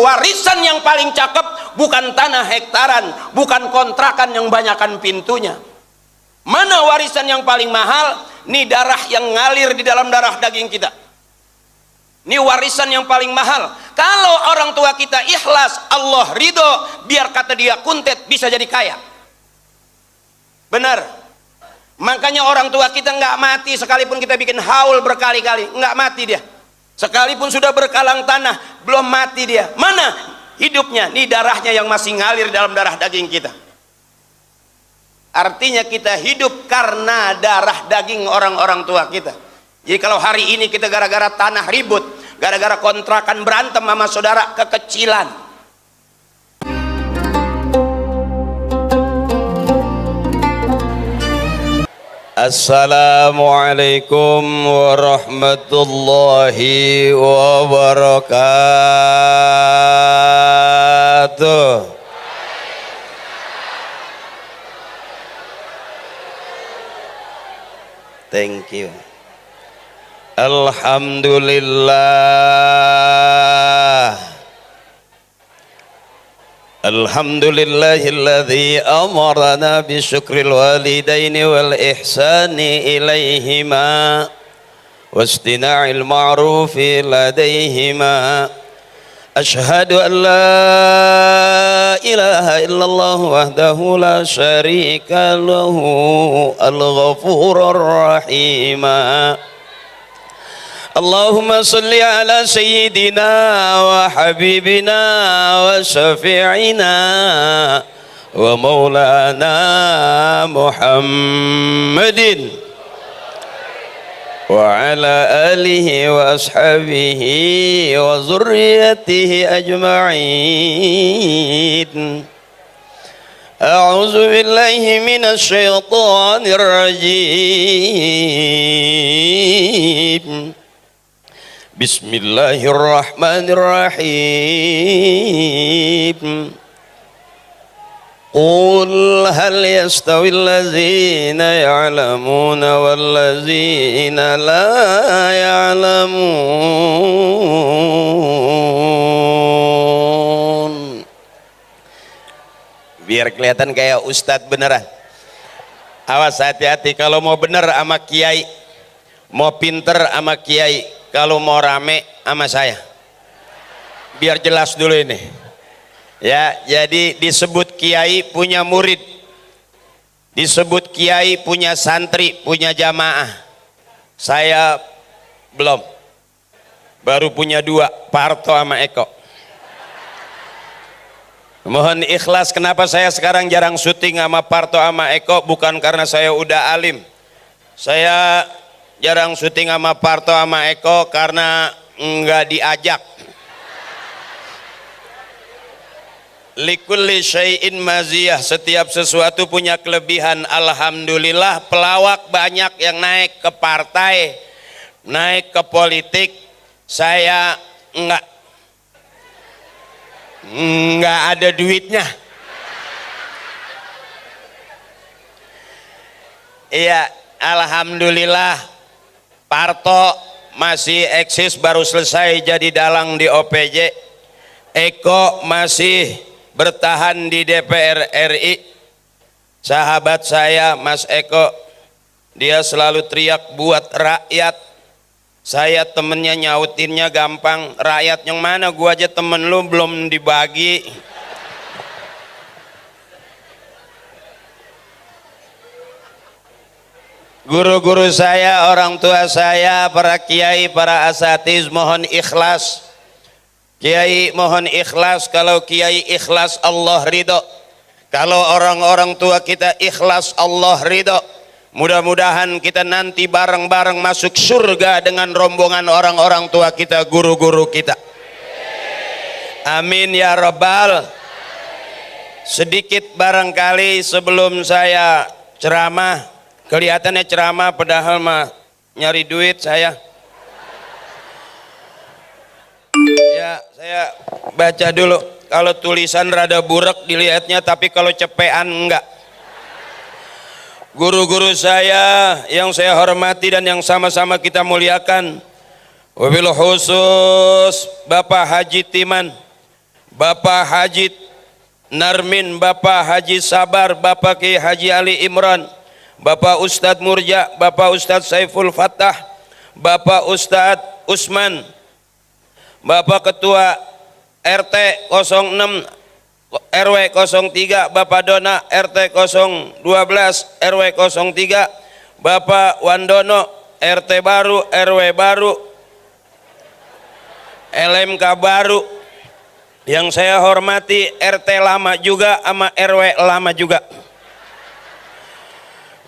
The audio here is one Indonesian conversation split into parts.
warisan yang paling cakep bukan tanah hektaran, bukan kontrakan yang banyakan pintunya. Mana warisan yang paling mahal? Ini darah yang ngalir di dalam darah daging kita. Ini warisan yang paling mahal. Kalau orang tua kita ikhlas, Allah ridho, biar kata dia kuntet bisa jadi kaya. Benar. Makanya orang tua kita nggak mati sekalipun kita bikin haul berkali-kali, nggak mati dia. Sekalipun sudah berkalang tanah, belum mati dia. Mana hidupnya? Ini darahnya yang masih ngalir dalam darah daging kita. Artinya kita hidup karena darah daging orang-orang tua kita. Jadi kalau hari ini kita gara-gara tanah ribut, gara-gara kontrakan berantem sama saudara kekecilan, Assalamualaikum warahmatullahi wabarakatuh. Thank you. Alhamdulillah. Alhamdulillahilladzi amarna bi syukril walidaini wal ihsani ilaihima wastina'il ma'rufi ladaihima. Ashhadu an la ilaha illallah wahdahu la syarika lahu al-ghafurur rahima. Allahumma salli ala sayyidina wa habibina wa syafi'ina wa maulana Muhammadin wa ala alihi wa ashabihi wa zurriyatihi ajma'in. A'udzu billahi minasy syaithanir rajim. Bismillahirrahmanirrahim. Qul hal yastawi allazina ya'lamuna wallazina la ya'lamun. Biar kelihatan kayak ustadz beneran. Awas, hati-hati kalau mau bener sama kiai, mau pinter sama kiai, kalau mau rame sama saya. Biar jelas dulu ini ya. Jadi disebut kiai punya murid, disebut kiai punya santri, punya jamaah. Saya belum, baru punya dua, Parto sama Eko. Mohon ikhlas, kenapa saya sekarang jarang syuting sama Parto sama Eko? Bukan karena saya udah alim. Saya jarang syuting sama Parto sama Eko karena enggak diajak. Likulli syai'in maziyah, setiap sesuatu punya kelebihan. Alhamdulillah pelawak banyak yang naik ke partai, naik ke politik. Saya enggak ada duitnya. Iya, alhamdulillah Parto masih eksis, baru selesai jadi dalang di OPJ. Eko masih bertahan di DPR RI. Sahabat saya Mas Eko, dia selalu teriak buat rakyat. Saya temennya, nyautinnya gampang. Rakyat yang mana? Gua aja temen lu belum dibagi. Guru-guru saya, orang tua saya, para kiai, para asatiz, mohon ikhlas. Kiai mohon ikhlas. Kalau kiai ikhlas, Allah ridho. Kalau orang-orang tua kita ikhlas, Allah ridho. Mudah-mudahan kita nanti bareng-bareng masuk surga dengan rombongan orang-orang tua kita, guru-guru kita. Amin ya Rabbal. Sedikit barangkali sebelum saya ceramah, kelihatannya ceramah padahal mah nyari duit saya. Ya, saya baca dulu. Kalau tulisan rada burek dilihatnya, tapi kalau cepean enggak. Guru-guru saya yang saya hormati dan yang sama-sama kita muliakan, wabil khusus Bapak Haji Timan, Bapak Haji Narmin, Bapak Haji Sabar, Bapak Ki Haji Ali Imran, Bapak Ustadz Murja, Bapak Ustadz Saiful Fattah, Bapak Ustadz Usman, Bapak Ketua RT 06 RW 03, Bapak Dona RT 012 RW 03, Bapak Wandono RT baru RW baru LMK baru, yang saya hormati RT lama juga sama RW lama juga.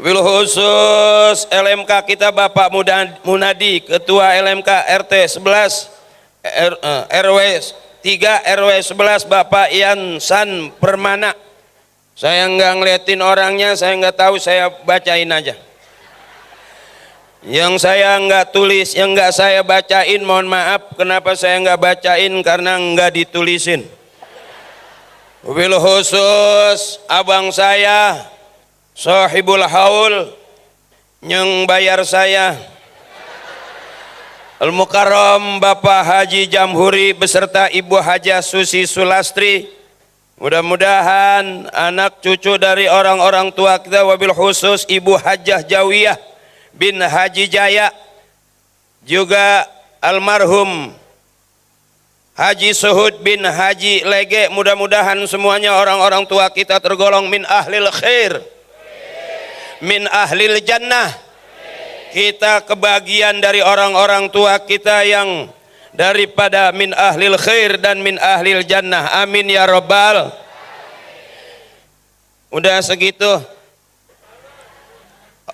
Bil khusus LMK kita Bapak Munadi, Ketua LMK RT 11 RW 3 RW 11, Bapak Yansan Permana. Saya nggak ngeliatin orangnya, saya nggak tahu, saya bacain aja. Yang saya nggak tulis, yang nggak saya bacain, mohon maaf. Kenapa saya nggak bacain? Karena nggak ditulisin. Bil khusus abang saya Sohibul Haul yang bayar saya, Al-Mukarram Bapak Haji Jamhuri beserta Ibu Hajah Susi Sulastri. Mudah-mudahan anak cucu dari orang-orang tua kita, wabil khusus Ibu Hajah Jawiyah bin Haji Jaya, juga almarhum Haji Suhud bin Haji Lege, mudah-mudahan semuanya orang-orang tua kita tergolong min ahlil khair, min ahlil jannah. Kita kebagian dari orang-orang tua kita yang daripada min ahlil khair dan min ahlil jannah, amin ya rabbal. Udah segitu,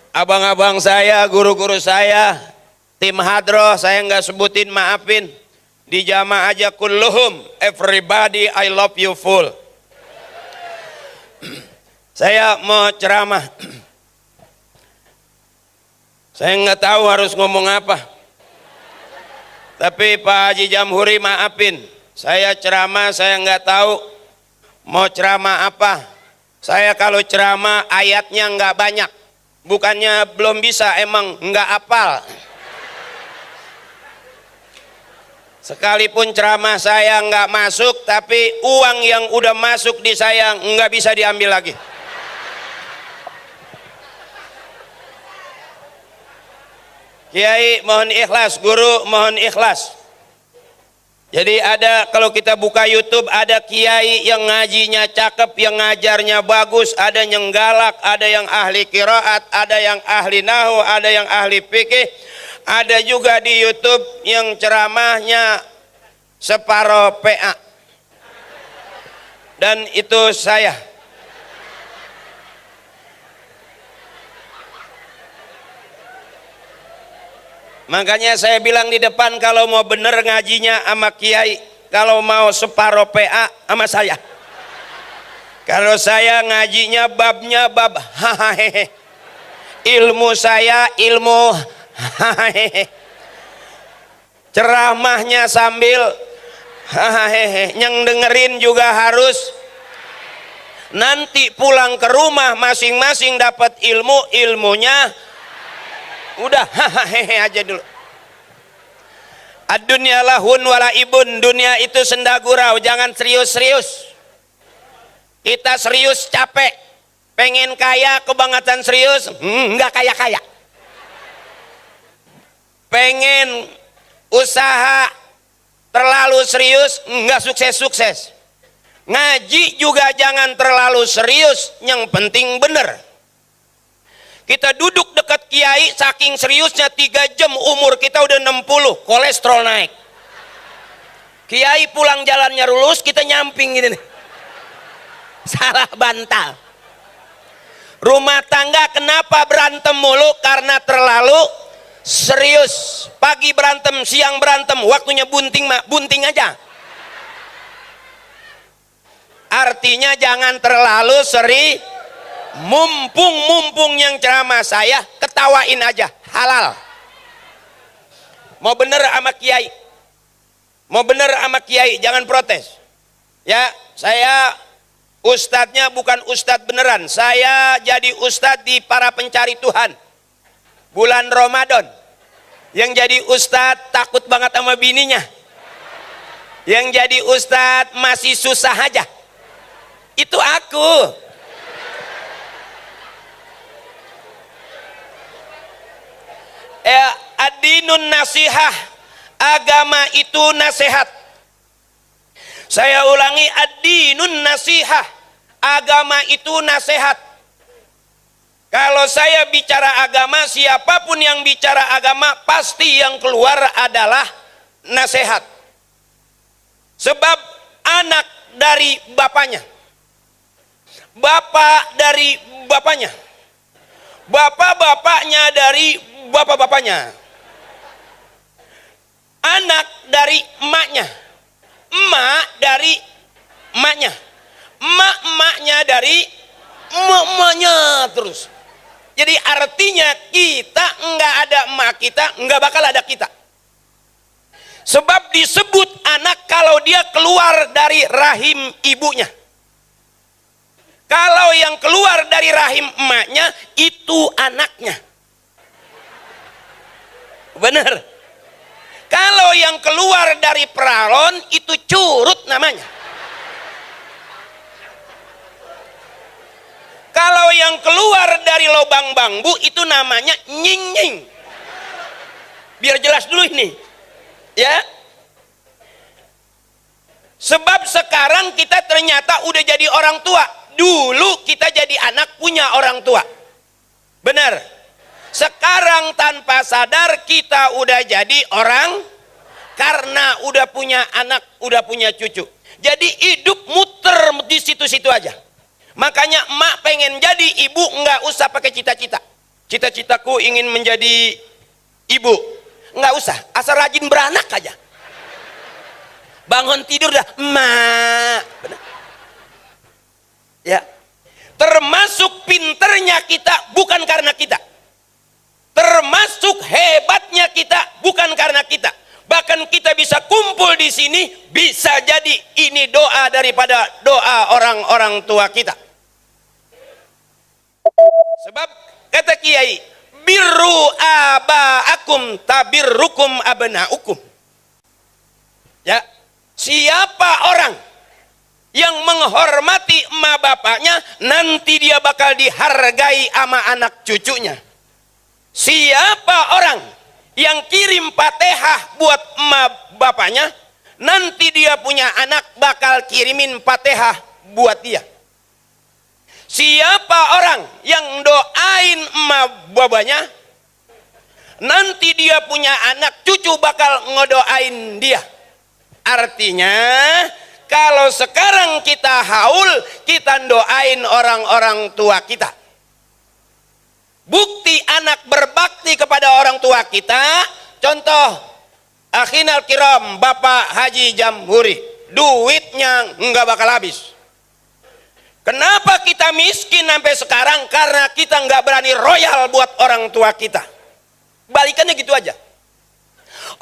abang-abang saya, guru-guru saya, tim hadroh saya nggak sebutin, maafin. Di jamaah aja kulluhum, everybody I love you full. Saya mau ceramah, saya nggak tahu harus ngomong apa. Tapi Pak Haji Jamhuri maafin, saya ceramah saya nggak tahu mau ceramah apa. Saya kalau ceramah ayatnya nggak banyak, bukannya belum bisa, emang nggak hafal. Sekalipun ceramah saya nggak masuk, tapi uang yang udah masuk di saya nggak bisa diambil lagi. Kiai mohon ikhlas, guru mohon ikhlas. Jadi ada, kalau kita buka YouTube ada kiai yang ngajinya cakep, yang ngajarnya bagus, ada yang galak, ada yang ahli qiraat, ada yang ahli nahwu, ada yang ahli fikih, ada juga di YouTube yang ceramahnya separuh PA. Dan itu saya. Makanya saya bilang di depan, kalau mau bener ngajinya sama kiai, kalau mau separuh PA sama saya. Kalau saya ngajinya babnya bab hahaha, ilmu saya ilmu hahaha, ceramahnya sambil hahaha, yang dengerin juga harus. Nanti pulang ke rumah masing-masing dapat ilmu, ilmunya udah hahaha aja dulu. Ad-dunya lahun wala ibun, dunia itu senda gurau, jangan serius-serius. Kita serius capek, pengen kaya kebangetan serius, nggak kaya-kaya. Pengen usaha terlalu serius, nggak sukses-sukses. Ngaji juga jangan terlalu serius, yang penting bener. Kita duduk dekat kiai, saking seriusnya 3 jam, umur kita udah 60, kolesterol naik. Kiai pulang jalannya lurus, kita nyamping gini nih. Salah bantal. Rumah tangga kenapa berantem mulu? Karena terlalu serius. Pagi berantem, siang berantem, waktunya bunting mah bunting aja. Artinya jangan terlalu serius. Mumpung yang ceramah saya, ketawain aja, halal. Mau bener sama kiai, mau bener sama kiai, jangan protes. Ya, saya ustadznya bukan ustadz beneran, saya jadi ustadz di para pencari Tuhan. Bulan Ramadan, yang jadi ustadz takut banget sama bininya. Yang jadi ustadz masih susah aja. Itu aku. Ad-dinun nasihah, agama itu nasihat. Saya ulangi, ad-dinun nasihah, agama itu nasihat. Kalau saya bicara agama, siapapun yang bicara agama pasti yang keluar adalah nasihat. Sebab anak dari bapaknya, bapak dari bapaknya, bapak-bapaknya dari bapak-bapaknya, anak dari emaknya, emak dari emaknya, emak-emaknya dari emak-emaknya terus. Jadi artinya kita nggak ada emak kita, nggak bakal ada kita. Sebab disebut anak kalau dia keluar dari rahim ibunya. Kalau yang keluar dari rahim emaknya itu anaknya. Benar. Kalau yang keluar dari peralon itu curut namanya. Kalau yang keluar dari lubang bambu itu namanya nying-nying. Biar jelas dulu ini. Ya. Sebab sekarang kita ternyata udah jadi orang tua. Dulu kita jadi anak punya orang tua. Benar. Sekarang tanpa sadar kita udah jadi orang karena udah punya anak, udah punya cucu. Jadi hidup muter di situ-situ aja. Makanya emak pengen jadi ibu nggak usah pakai cita-cita. Cita-citaku ingin menjadi ibu. Nggak usah, asal rajin beranak aja. Bangun tidur dah, emak. Benar. Ya. Termasuk pinternya kita bukan karena kita. Termasuk hebatnya kita bukan karena kita. Bahkan kita bisa kumpul di sini bisa jadi ini doa daripada doa orang-orang tua kita. Sebab kata Kiai, birru abaakum tabirrukum abnaukum. Ya, siapa orang yang menghormati emak bapaknya, nanti dia bakal dihargai sama anak cucunya. Siapa orang yang kirim Fatihah buat emak bapaknya, nanti dia punya anak bakal kirimin Fatihah buat dia. Siapa orang yang doain emak bapaknya, nanti dia punya anak cucu bakal ngedoain dia. Artinya kalau sekarang kita haul, kita doain orang-orang tua kita. Bukti anak berbakti kepada orang tua kita, contoh akhinal kiram Bapak Haji Jamhuri, duitnya nggak bakal habis. Kenapa kita miskin sampai sekarang? Karena kita nggak berani royal buat orang tua kita. Balikannya gitu aja.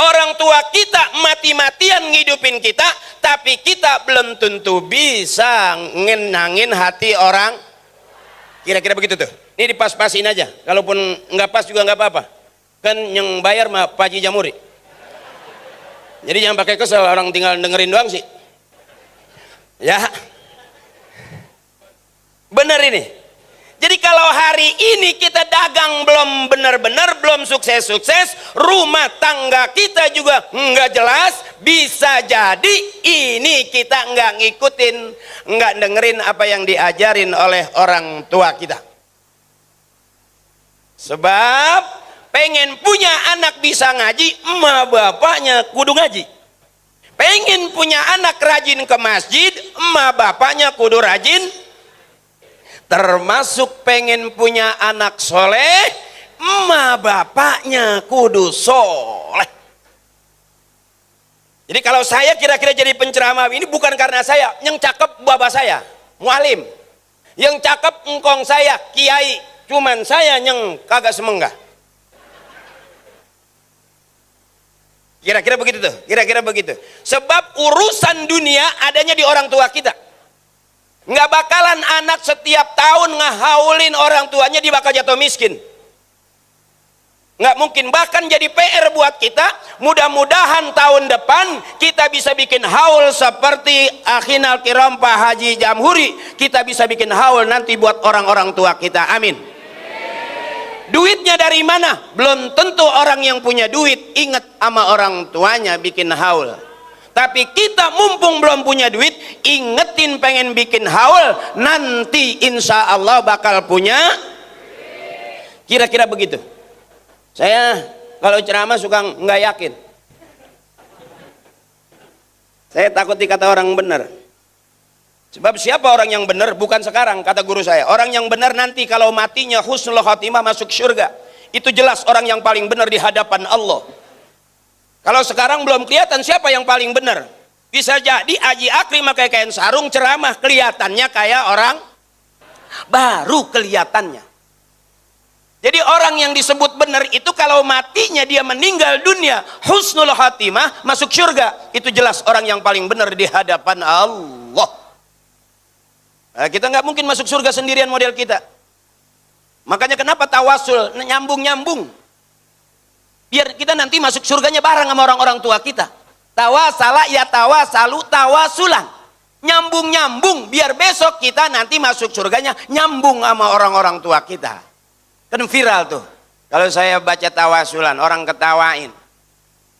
Orang tua kita mati-matian ngidupin kita, tapi kita belum tentu bisa ngenangin hati orang. Kira-kira begitu tuh. Ini dipas-pasin aja. Kalaupun nggak pas juga nggak apa-apa. Kan yang bayar mah Pak Haji Jamhuri. Jadi jangan pakai kesel, orang tinggal dengerin doang sih. Ya. Benar ini. Jadi kalau hari ini kita dagang belum benar-benar, belum sukses-sukses, rumah tangga kita juga nggak jelas, bisa jadi ini kita nggak ngikutin, nggak dengerin apa yang diajarin oleh orang tua kita. Sebab pengen punya anak bisa ngaji, emak bapaknya kudu ngaji. Pengen punya anak rajin ke masjid, emak bapaknya kudu rajin. Termasuk pengen punya anak soleh, emak bapaknya kudu soleh. Jadi kalau saya kira-kira jadi penceramah ini bukan karena saya, yang cakep bapak saya, mualim. Yang cakep engkong saya, kiai, cuman saya yang kagak semenggah. Kira-kira begitu tuh, kira-kira begitu. Sebab urusan dunia adanya di orang tua kita. Nggak bakalan anak setiap tahun ngehaulin orang tuanya, dia bakal jatuh miskin. Nggak mungkin. Bahkan jadi PR buat kita, mudah-mudahan tahun depan kita bisa bikin haul seperti Akhinal Kiram Pak Haji Jamhuri. Kita bisa bikin haul nanti buat orang-orang tua kita. Amin. Duitnya dari mana? Belum tentu orang yang punya duit ingat sama orang tuanya bikin haul. Tapi kita mumpung belum punya duit, ingetin pengen bikin haul, nanti insya Allah bakal punya. Kira-kira begitu. Saya kalau ceramah suka nggak yakin. Saya takut dikata orang benar. Sebab siapa orang yang benar? Bukan sekarang, kata guru saya. Orang yang benar nanti kalau matinya husnul khotimah masuk surga. Itu jelas orang yang paling benar di hadapan Allah. Kalau sekarang belum kelihatan siapa yang paling benar. Bisa jadi Haji Akrim pakai kain sarung ceramah kelihatannya kayak orang baru kelihatannya. Jadi orang yang disebut benar itu kalau matinya dia meninggal dunia husnul khatimah masuk surga, itu jelas orang yang paling benar di hadapan Allah. Nah, kita nggak mungkin masuk surga sendirian model kita. Makanya kenapa tawasul nyambung-nyambung, biar kita nanti masuk surganya bareng sama orang-orang tua kita. Tawasala ya tawasalu tawasulan, nyambung-nyambung biar besok kita nanti masuk surganya nyambung sama orang-orang tua kita. Kan viral tuh kalau saya baca tawasulan, orang ketawain.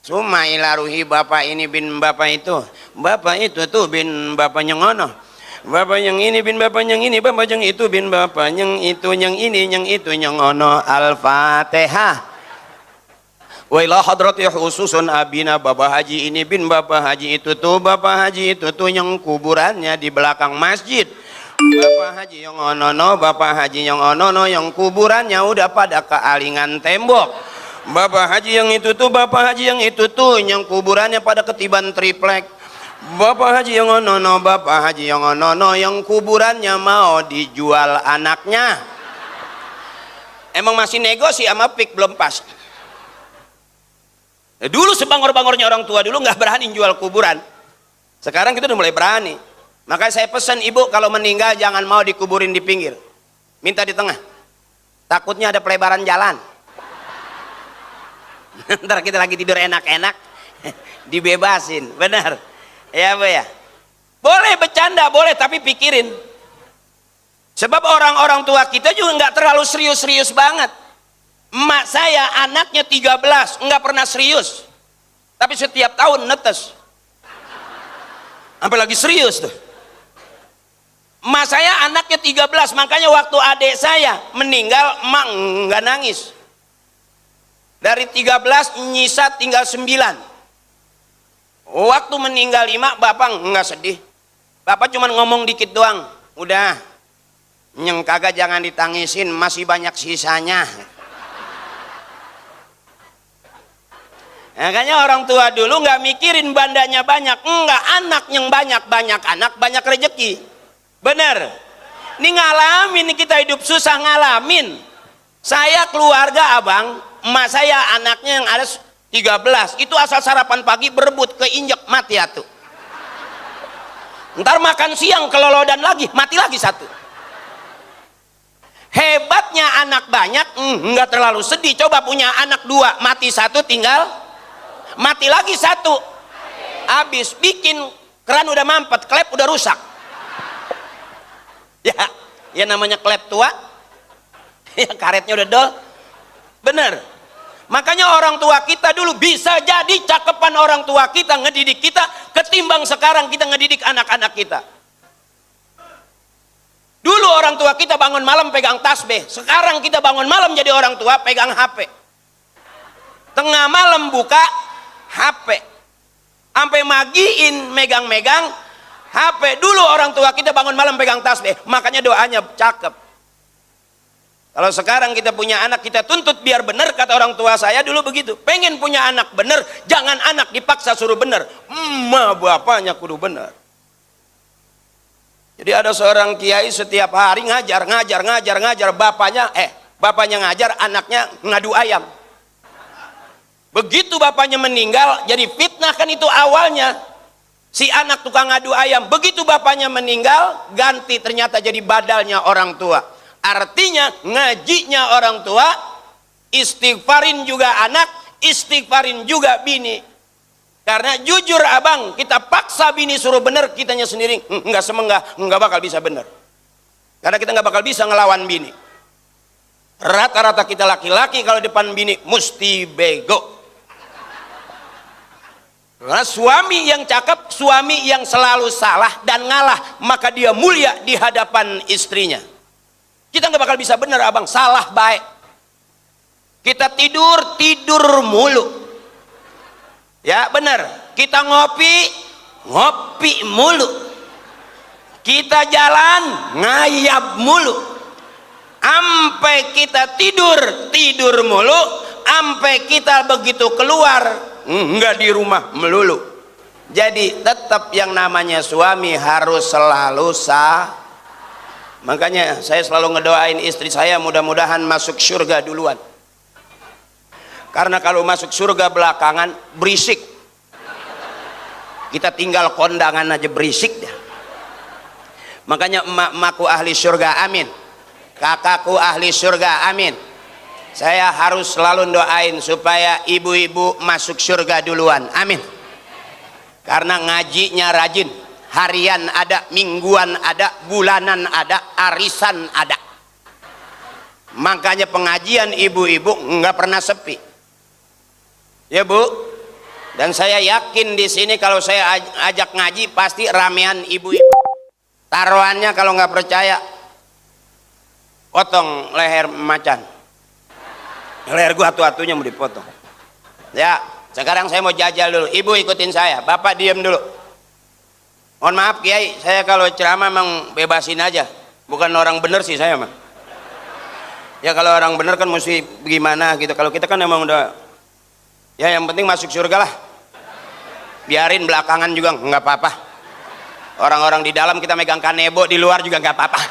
Suma ilaruhi bapak ini bin bapak itu, bapak itu tuh bin bapak yang ngono, bapak yang ini bin bapak yang ini, bapak yang itu bin bapak yang itu, yang ini yang itu yang ngono. Al-Fatihah. Wa ila hadrati khususun abina bapak haji ini bin bapak haji itu tuh, bapak haji itu tuh yang kuburannya di belakang masjid. Bapak haji yang onono, bapak haji yang onono yang kuburannya udah pada kealingan tembok. Bapak haji yang itu tuh, bapak haji yang itu tuh yang kuburannya pada ketiban triplek. Bapak haji yang onono, bapak haji yang onono yang kuburannya mau dijual anaknya. Emang masih negosi sama pik belum pas. Dulu sebangor-bangornya orang tua dulu nggak berani jual kuburan. Sekarang kita udah mulai berani. Makanya saya pesan ibu kalau meninggal jangan mau dikuburin di pinggir, minta di tengah. Takutnya ada pelebaran jalan. Ntar kita lagi tidur enak-enak dibebasin, benar ya Bu ya? Boleh bercanda boleh, tapi pikirin. Sebab orang-orang tua kita juga nggak terlalu serius-serius banget. Emak saya anaknya 13 nggak pernah serius, tapi setiap tahun netes. Sampai lagi serius tuh. Emak saya anaknya 13, makanya waktu adik saya meninggal emak nggak nangis. Dari 13 nyisa tinggal 9. Waktu meninggal emak bapak nggak sedih. Bapak cuma ngomong dikit doang. Udah, yang kagak jangan ditangisin, masih banyak sisanya. Makanya orang tua dulu nggak mikirin bandanya banyak. Enggak, anak yang banyak anak banyak rezeki. Bener, ini ngalamin, ini kita hidup susah ngalamin. Saya keluarga abang, emak saya anaknya yang ada 13, itu asal sarapan pagi berebut keinjek mati satu. Ntar makan siang kelolodan lagi, mati lagi satu. Hebatnya anak banyak, nggak terlalu sedih. Coba punya anak 2, mati satu tinggal, mati lagi satu. Habis, bikin keran udah mampet, klep udah rusak. Ya namanya klep tua, ya karetnya udah dol. Bener. Makanya orang tua kita dulu bisa jadi cakepan orang tua kita ngedidik kita ketimbang sekarang kita ngedidik anak-anak kita. Dulu orang tua kita bangun malam pegang tasbih, sekarang kita bangun malam jadi orang tua pegang HP. Tengah malam buka HP, sampai magiin megang-megang HP. Dulu orang tua kita bangun malam pegang tasbih, makanya doanya cakep. Kalau sekarang kita punya anak, kita tuntut biar benar. Kata orang tua saya dulu begitu, pengen punya anak benar, jangan anak dipaksa suruh benar, bapaknya kudu benar. Jadi ada seorang kiai setiap hari ngajar, bapaknya ngajar, anaknya ngadu ayam. Begitu bapaknya meninggal, jadi fitnah kan itu awalnya. Si anak tukang ngadu ayam, begitu bapaknya meninggal, ganti ternyata jadi badalnya orang tua. Artinya ngajinya orang tua istighfarin juga anak, istighfarin juga bini. Karena jujur abang, kita paksa bini suruh bener, kitanya sendiri enggak bakal bisa bener. Karena kita nggak bakal bisa ngelawan bini. Rata-rata kita laki-laki kalau depan bini mesti bego. Karena suami yang cakep, suami yang selalu salah dan ngalah, maka dia mulia di hadapan istrinya. Kita nggak bakal bisa bener abang, salah baik. Kita tidur mulu. Ya bener, kita ngopi mulu. Kita jalan ngayap mulu. Ampe kita tidur mulu. Ampe kita begitu keluar enggak di rumah melulu. Jadi tetap yang namanya suami harus selalu sah. Makanya saya selalu ngedoain istri saya mudah-mudahan masuk surga duluan. Karena kalau masuk surga belakangan berisik. Kita tinggal kondangan aja berisik dah. Makanya emak-emakku ahli surga, amin. Kakakku ahli surga, amin. Saya harus selalu doain supaya ibu-ibu masuk surga duluan, amin. Karena ngajinya rajin, harian ada, mingguan ada, bulanan ada, arisan ada. Makanya pengajian ibu-ibu nggak pernah sepi. Ya Bu. Dan saya yakin di sini kalau saya ajak ngaji pasti ramean ibu-ibu. Taruhannya kalau nggak percaya, potong leher macan. Leher gua atu-atunya mau dipotong. Ya, sekarang saya mau jajal dulu. Ibu ikutin saya, bapak diem dulu. Mohon maaf Kiai, saya kalau ceramah emang bebasin aja. Bukan orang bener sih saya mah. Ya kalau orang bener kan mesti gimana gitu. Kalau kita kan emang udah, ya yang penting masuk surga lah. Biarin belakangan juga nggak apa-apa. Orang-orang di dalam kita megang kanebo, di luar juga nggak apa-apa.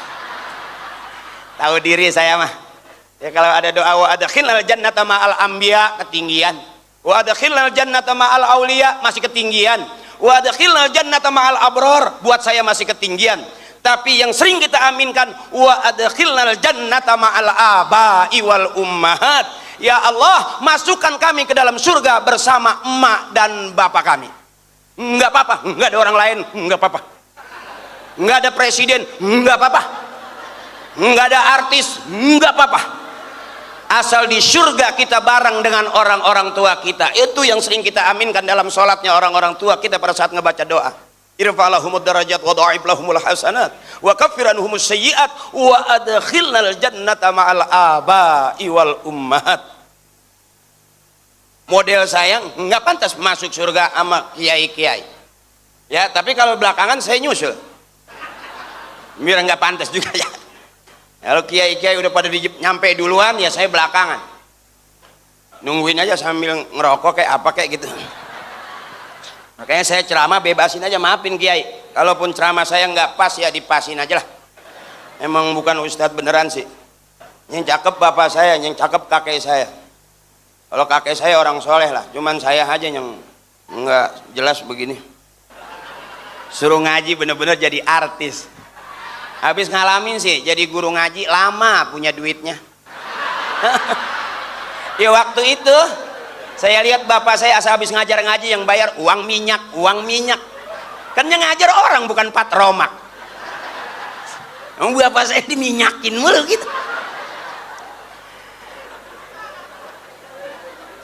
Tahu diri saya mah. Ya kalau ada doa wa adkhilnal jannata ma'al anbiya ketinggian. Wa adkhilnal jannata ma'al auliya masih ketinggian. Wa adkhilnal jannata ma'al abror buat saya masih ketinggian. Tapi yang sering kita aminkan wa adkhilnal jannata ma'al aba'i wal ummahat. Ya Allah, masukkan kami ke dalam surga bersama emak dan bapak kami. Enggak apa-apa, enggak ada orang lain, enggak apa-apa. Enggak ada presiden, enggak apa-apa. Enggak ada artis, enggak apa-apa. Asal di surga kita bareng dengan orang-orang tua kita. Itu yang sering kita aminkan dalam sholatnya orang-orang tua kita pada saat ngebaca doa. Irfa'lahumud darajat wa dha'if lahumul hasanat wa kaffir anhumus sayyi'at wa adkhilnal jannata ma'al aba'i wal ummahat. Model saya nggak pantas masuk surga sama kiai-kiai. Ya, tapi kalau belakangan saya nyusul. Biar nggak pantas juga ya. Kalau kiai-kiai udah pada nyampe duluan, ya saya belakangan. Nungguin aja sambil ngerokok kayak apa kayak gitu. Makanya saya ceramah bebasin aja, maafin kiai. Kalaupun ceramah saya nggak pas ya dipasin aja lah. Emang bukan ustadz beneran sih. Yang cakep bapak saya, yang cakep kakek saya. Kalau kakek saya orang soleh lah, cuman saya aja yang nggak jelas begini. Suruh ngaji bener-bener jadi artis. Habis ngalamin sih jadi guru ngaji, lama punya duitnya. Ya waktu itu saya lihat bapak saya asal habis ngajar ngaji yang bayar uang minyak. Kan yang ngajar orang bukan patromak. Bapak saya diminyakin mulu gitu.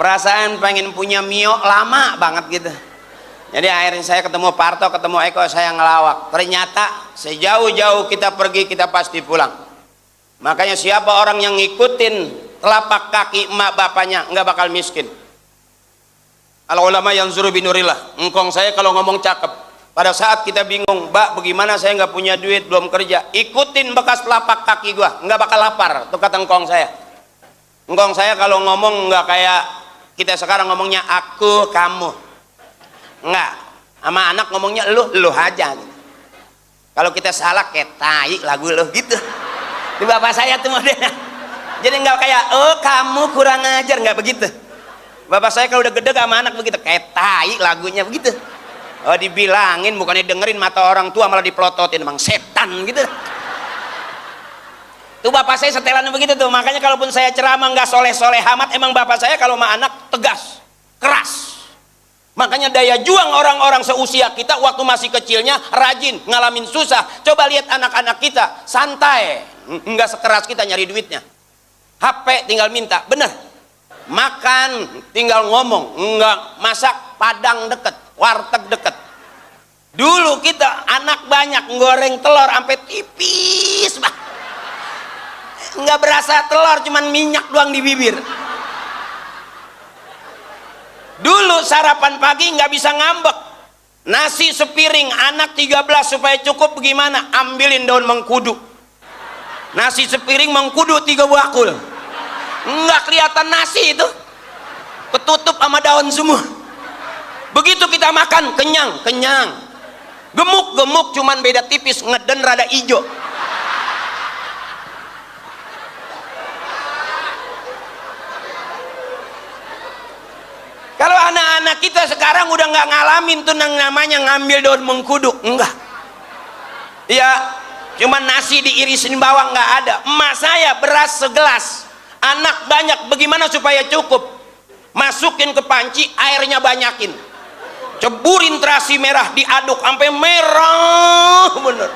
Perasaan pengen punya Mio lama banget gitu. Jadi akhirnya saya ketemu Parto, ketemu Eko, saya ngelawak. Ternyata sejauh-jauh kita pergi, kita pasti pulang. Makanya siapa orang yang ngikutin telapak kaki emak bapaknya nggak bakal miskin. Al ulama yang zuru binurillah. Engkong saya kalau ngomong cakep. Pada saat kita bingung, Mbak, bagaimana saya nggak punya duit, belum kerja, ikutin bekas telapak kaki gua, nggak bakal lapar. Tuh kata engkong saya. Engkong saya kalau ngomong nggak kayak kita sekarang ngomongnya aku, kamu. Enggak, sama anak ngomongnya lu aja. Kalau kita salah kayak tai lagu lu gitu. Di bapak saya tuh modelnya. Jadi nggak kayak oh kamu kurang ajar, nggak begitu. Bapak saya kalau udah gede sama anak begitu, kayak tai lagunya begitu. Oh dibilangin bukannya dengerin mata orang tua malah dipelototin, emang setan gitu. Tuh bapak saya setelan begitu tuh. Makanya kalaupun saya ceramah nggak soleh-soleh amat, emang bapak saya kalau sama anak tegas, keras. Makanya daya juang orang-orang seusia kita waktu masih kecilnya rajin, ngalamin susah. Coba lihat anak-anak kita, santai, nggak sekeras kita nyari duitnya. HP tinggal minta, bener. Makan tinggal ngomong, nggak masak padang deket, warteg deket. Dulu kita anak banyak goreng telur sampai tipis bah. Nggak berasa telur, cuman minyak doang di bibir. Dulu sarapan pagi nggak bisa ngambek, nasi sepiring, anak 13 supaya cukup bagaimana? Ambilin daun mengkudu, nasi sepiring mengkudu 3 bakul, nggak kelihatan nasi itu, ketutup sama daun semua. Begitu kita makan kenyang, gemuk cuman beda tipis, ngeden rada ijo. Kalau anak-anak kita sekarang udah nggak ngalamin tuh namanya ngambil daun mengkudu, enggak. Ya, cuman nasi diirisin bawang nggak ada. Emak saya beras segelas, anak banyak, bagaimana supaya cukup? Masukin ke panci, airnya banyakin, ceburin terasi merah, diaduk sampai merah bener.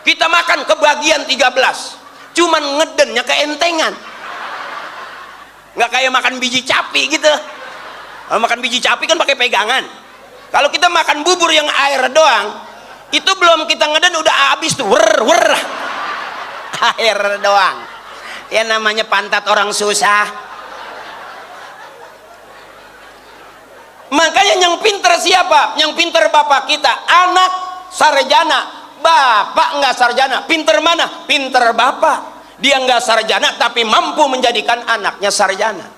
Kita makan kebagian 13, cuman ngedennya keentengan, nggak kayak makan biji capi gitu. Kalau makan biji capi kan pakai pegangan. Kalau kita makan bubur yang air doang, itu belum kita ngeden udah habis tuh, wer air doang. Ya namanya pantat orang susah. Makanya yang pinter siapa? Yang pinter bapak kita. Anak sarjana, bapak nggak sarjana. Pinter mana? Pinter bapak. Dia nggak sarjana tapi mampu menjadikan anaknya sarjana.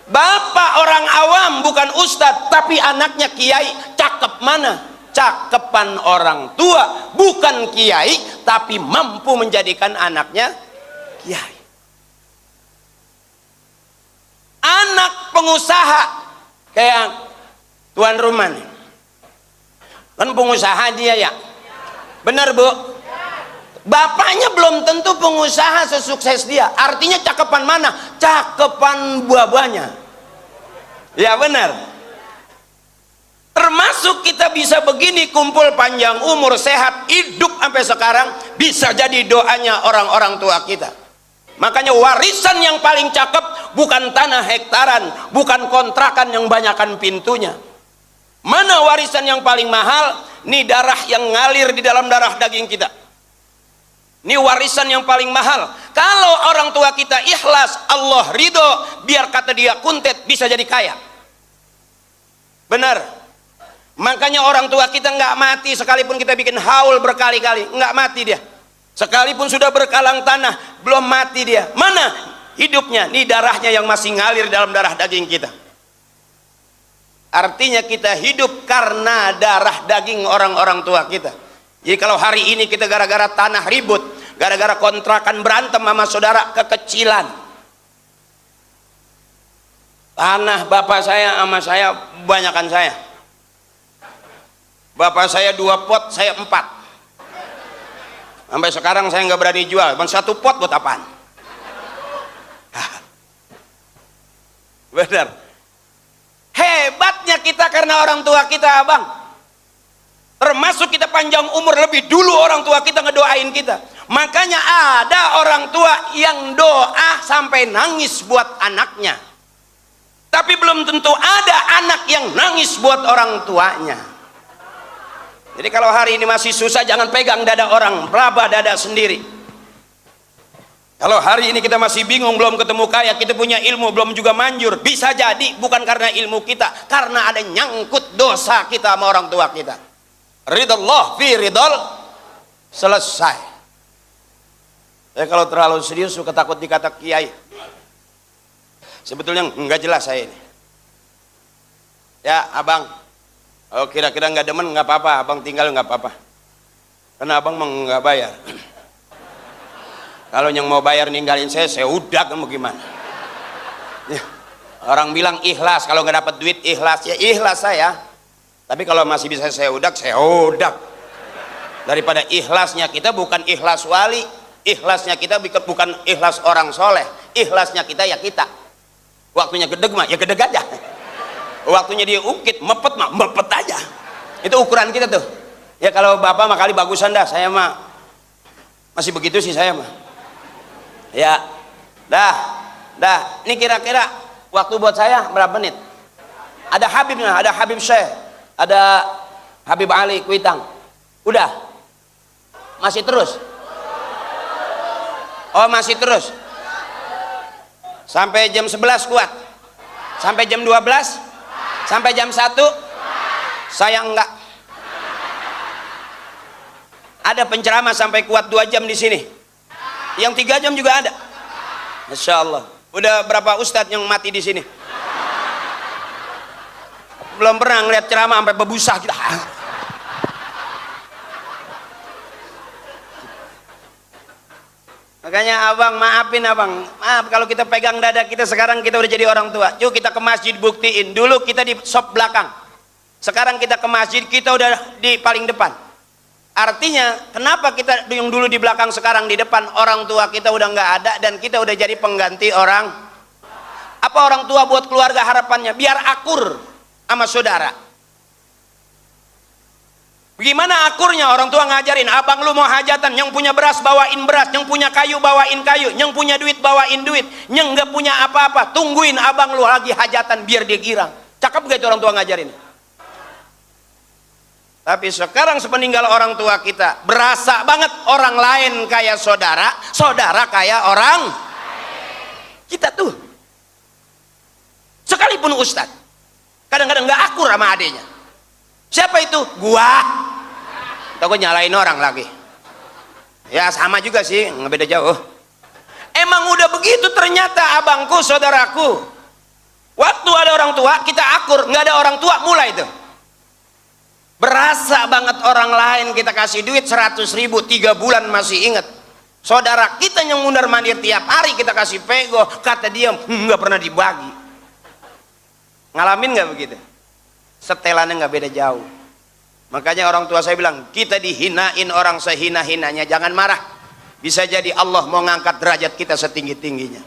Bapak orang awam bukan ustadz tapi anaknya kiai. Cakep mana? Cakepan orang tua bukan kiai tapi mampu menjadikan anaknya kiai. Anak pengusaha kayak tuan rumah nih, kan pengusaha dia ya, bener bu? Bapaknya belum tentu pengusaha sesukses dia. Artinya cakepan mana? Cakepan buah-buahnya. Ya benar. Termasuk kita bisa begini, kumpul panjang umur, sehat, hidup sampai sekarang, bisa jadi doanya orang-orang tua kita. Makanya warisan yang paling cakep bukan tanah hektaran, bukan kontrakan yang banyakan pintunya. Mana warisan yang paling mahal? Ini darah yang ngalir di dalam darah daging kita. Ini warisan yang paling mahal. Kalau orang tua kita ikhlas, Allah ridho, biar kata dia kuntet bisa jadi kaya. Benar. Makanya orang tua kita nggak mati sekalipun kita bikin haul berkali-kali, nggak mati dia. Sekalipun sudah berkalang tanah, belum mati dia. Mana hidupnya? Ini darahnya yang masih ngalir dalam darah daging kita. Artinya kita hidup karena darah daging orang-orang tua kita. Jadi kalau hari ini kita gara-gara tanah ribut, gara-gara kontrakan berantem sama saudara kekecilan, tanah bapak saya sama saya banyakan saya. Bapak saya 2 pot, saya 4. Sampai sekarang saya nggak berani jual. Bang 1 pot buat apaan? Benar. Hebatnya kita karena orang tua kita, abang. Termasuk kita panjang umur lebih dulu orang tua kita ngedoain kita. Makanya ada orang tua yang doa sampai nangis buat anaknya. Tapi belum tentu ada anak yang nangis buat orang tuanya. Jadi kalau hari ini masih susah, jangan pegang dada orang, raba dada sendiri. Kalau hari ini kita masih bingung, belum ketemu kaya, kita punya ilmu, belum juga manjur, bisa jadi bukan karena ilmu kita, karena ada nyangkut dosa kita sama orang tua kita. Ridallah fi ridal, selesai. Kalau terlalu serius suka takut dikata kiai. Sebetulnya nggak jelas saya ini. Ya abang, oh kira-kira nggak demen nggak apa-apa, abang tinggal nggak apa-apa. Karena abang mau nggak bayar. Kalau yang mau bayar ninggalin saya udah mau gimana? Ya, orang bilang ikhlas, kalau nggak dapat duit ikhlas, ya ikhlas saya. Tapi kalau masih bisa saya udak. Daripada ikhlasnya kita bukan ikhlas wali, Ikhlasnya kita bukan ikhlas orang soleh, ikhlasnya kita ya kita. Waktunya gedeg mah ya gedeg aja, waktunya dia ukit mepet mah mepet aja. Itu ukuran kita tuh ya. Kalau bapak mah kali bagusan dah, saya mah masih begitu sih saya mah ya. Dah ini kira-kira waktu buat saya berapa menit? Ada Habibnya, ada Habib Syekh, ada Habib Ali Kuitang. Udah masih terus? Oh masih terus sampai jam 11 kuat, sampai jam 12, sampai jam 1 saya enggak. Ada penceramah sampai kuat 2 jam di sini, yang 3 jam juga ada. Masya Allah. Udah berapa ustadz yang mati di sini? Belum pernah ngeliat ceramah sampai berbusa kita. Makanya abang maafin abang, maaf kalau kita pegang dada kita. Sekarang kita udah jadi orang tua. Yuk kita ke masjid buktiin. Dulu kita di sop belakang, sekarang kita ke masjid kita udah di paling depan. Artinya kenapa kita yang dulu di belakang sekarang di depan? Orang tua kita udah nggak ada dan kita udah jadi pengganti orang. Apa orang tua buat keluarga harapannya? Biar akur sama saudara. Bagaimana akurnya? Orang tua ngajarin, abang lu mau hajatan, yang punya beras bawain beras, yang punya kayu bawain kayu, yang punya duit bawain duit, yang nggak punya apa-apa tungguin abang lu lagi hajatan biar dia girang. Cakep gak itu orang tua ngajarin? Tapi sekarang sepeninggal orang tua kita, berasa banget orang lain kayak saudara, saudara kayak orang kita tuh. Sekalipun ustadz kadang-kadang nggak akur sama adenya. Siapa itu? Gua. Takut nyalain orang lagi. Ya sama juga sih, nggak beda jauh. Emang udah begitu ternyata abangku, saudaraku. Waktu ada orang tua kita akur, nggak ada orang tua mulai tuh. Berasa banget orang lain kita kasih duit 100.000 3 bulan masih inget. Saudara kita yang mundar mandir tiap hari kita kasih pego, kata dia nggak pernah dibagi. Ngalamin nggak begitu? Setelannya nggak beda jauh. Makanya orang tua saya bilang, kita dihinain orang sehina-hinanya jangan marah. Bisa jadi Allah mau ngangkat derajat kita setinggi-tingginya.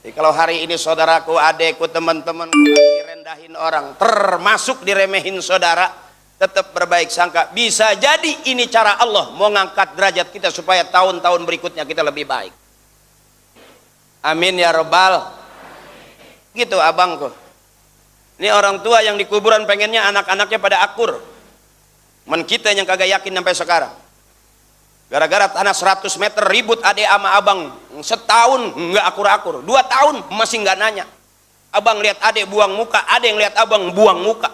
Jadi kalau hari ini saudaraku, adekku, teman-teman direndahin orang, termasuk diremehin saudara, tetap berbaik sangka. Bisa jadi ini cara Allah mau ngangkat derajat kita supaya tahun-tahun berikutnya kita lebih baik. Amin ya Rabbal. Gitu abangku. Ini orang tua yang di kuburan pengennya anak-anaknya pada akur. Men kita yang kagak yakin sampai sekarang. Gara-gara tanah 100 meter ribut adek sama abang. Setahun nggak akur-akur. 2 tahun masih nggak nanya. Abang lihat adek buang muka, adek yang lihat abang buang muka.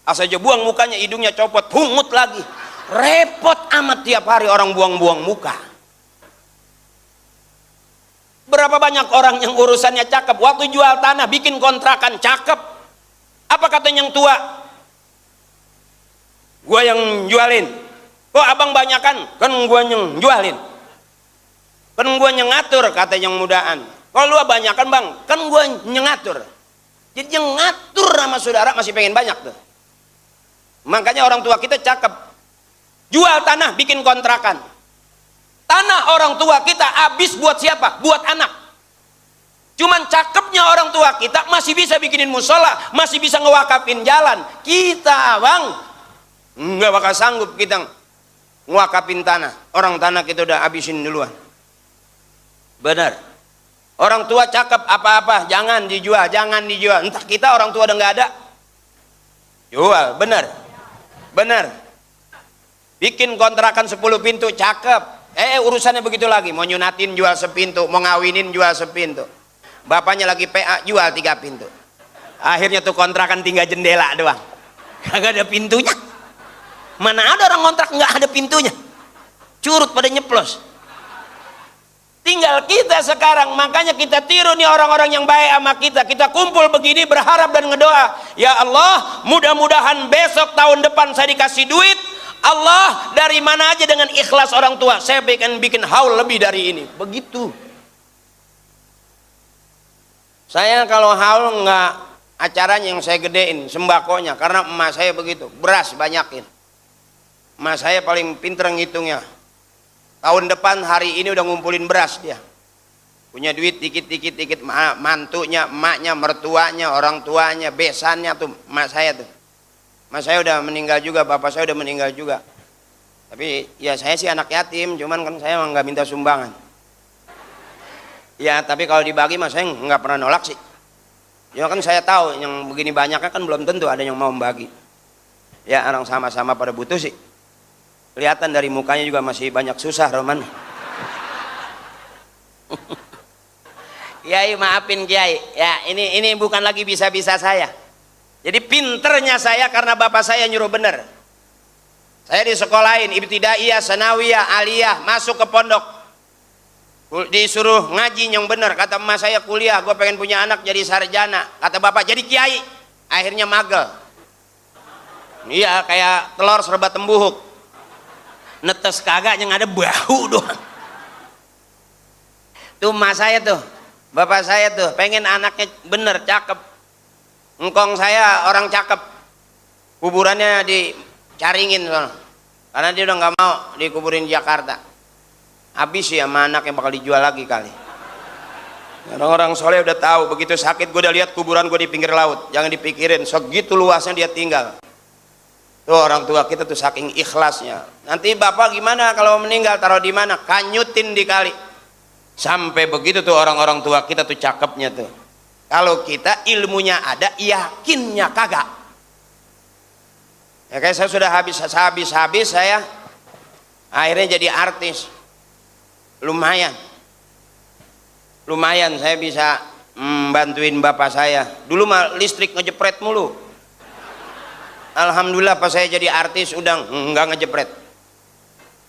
Asal aja buang mukanya hidungnya copot, pungut lagi. Repot amat tiap hari orang buang-buang muka. Berapa banyak orang yang urusannya cakep. Waktu jual tanah, bikin kontrakan cakep. Apa kata yang tua? Gua yang jualin. Kok abang banyakan? Kan gua yang jualin. Kan gua yang ngatur, kata yang mudaan. Kalau lu banyakan bang, kan gua yang ngatur. Jadi yang ngatur sama saudara masih pengen banyak tuh. Makanya orang tua kita cakep. Jual tanah, bikin kontrakan. Tanah orang tua kita habis buat siapa? Buat anak. Cuman cakepnya orang tua kita masih bisa bikinin musola, masih bisa ngewakafin jalan. Kita bang nggak bakal sanggup kita ngewakafin tanah. Orang tanah kita udah habisin duluan. Benar. Orang tua cakep apa-apa jangan dijual, jangan dijual. Entah kita orang tua udah nggak ada, jual. Benar, benar. Bikin kontrakan 10 pintu cakep. Urusannya begitu lagi. Mau nyunatin jual sepintu, mau ngawinin jual sepintu. Bapaknya lagi PA jual 3 pintu. Akhirnya tuh kontrakan tinggal jendela doang, kagak ada pintunya. Mana ada orang kontrak nggak ada pintunya, curut pada nyeplos. Tinggal kita sekarang. Makanya kita tiru nih orang-orang yang baik sama kita. Kita kumpul begini berharap dan ngedoa, ya Allah mudah-mudahan besok tahun depan saya dikasih duit. Allah dari mana aja dengan ikhlas orang tua saya bikin haul lebih dari ini. Begitu. Saya kalau haul nggak acaranya yang saya gedein sembakonya, karena emak saya begitu, beras banyakin. Emak saya paling pinter ngitungnya. Tahun depan hari ini udah ngumpulin beras dia. Punya duit dikit-dikit mantunya, emaknya, mertuanya, orang tuanya, besannya tuh, emak saya tuh. Emak saya udah meninggal juga, bapak saya udah meninggal juga. Tapi ya saya sih anak yatim, cuman kan saya emang nggak minta sumbangan. Ya tapi kalau dibagi mas saya nggak pernah nolak sih. Ya kan saya tahu yang begini banyaknya kan belum tentu ada yang mau membagi. Ya orang sama-sama pada butuh sih. Kelihatan dari mukanya juga masih banyak susah Roman. Kiai maafin Kiai. Ya ini bukan lagi bisa-bisa saya. Jadi pinternya saya karena bapak saya nyuruh bener. Saya di sekolahin ibtidaiyah, sanawiyah, aliyah, masuk ke pondok. Disuruh ngaji yang bener. Kata emak saya kuliah, gue pengen punya anak jadi sarjana. Kata bapak jadi kiai. Akhirnya magel. Iya kayak telur serba tembuhuk. Netes kagak yang ada bau doang. Tuh emak saya tuh, bapak saya tuh pengen anaknya bener, cakep. Engkong saya orang cakep. Kuburannya dicaringin soalnya. Karena dia udah nggak mau dikuburin di Jakarta. Habis ya sama anaknya bakal dijual lagi kali. Orang-orang soleh udah tahu, begitu sakit gue udah lihat kuburan gue di pinggir laut. Jangan dipikirin, segitu luasnya dia tinggal. Tuh orang tua kita tuh saking ikhlasnya. Nanti bapak gimana kalau meninggal, taruh di mana? Kanyutin di kali. Sampai begitu tuh orang-orang tua kita tuh cakepnya tuh. Kalau kita ilmunya ada, yakinnya kagak. Ya kayak saya sudah habis saya akhirnya jadi artis. Lumayan saya bisa bantuin bapak saya. Dulu mah listrik ngejepret mulu. Alhamdulillah pas saya jadi artis udah nggak ngejepret.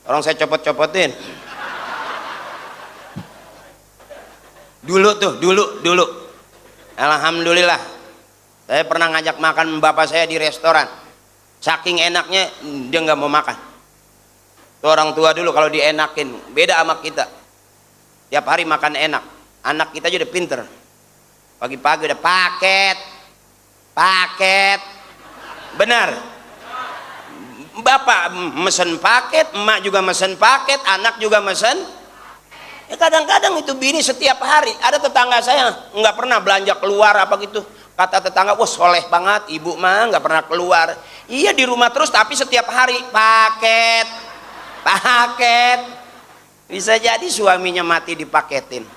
Orang saya copot-copotin. Dulu. Alhamdulillah. Saya pernah ngajak makan bapak saya di restoran. Saking enaknya dia nggak mau makan. Tuh orang tua dulu kalau dienakin beda sama kita. Tiap hari makan enak. Anak kita aja udah pinter. Pagi-pagi udah paket. Benar. Bapak mesen paket, emak juga mesen paket, anak juga mesen. Ya kadang-kadang itu bini setiap hari. Ada tetangga saya nggak pernah belanja keluar apa gitu. Kata tetangga, wah soleh banget, ibu mah nggak pernah keluar. Iya di rumah terus tapi setiap hari paket. Bisa jadi suaminya mati dipaketin.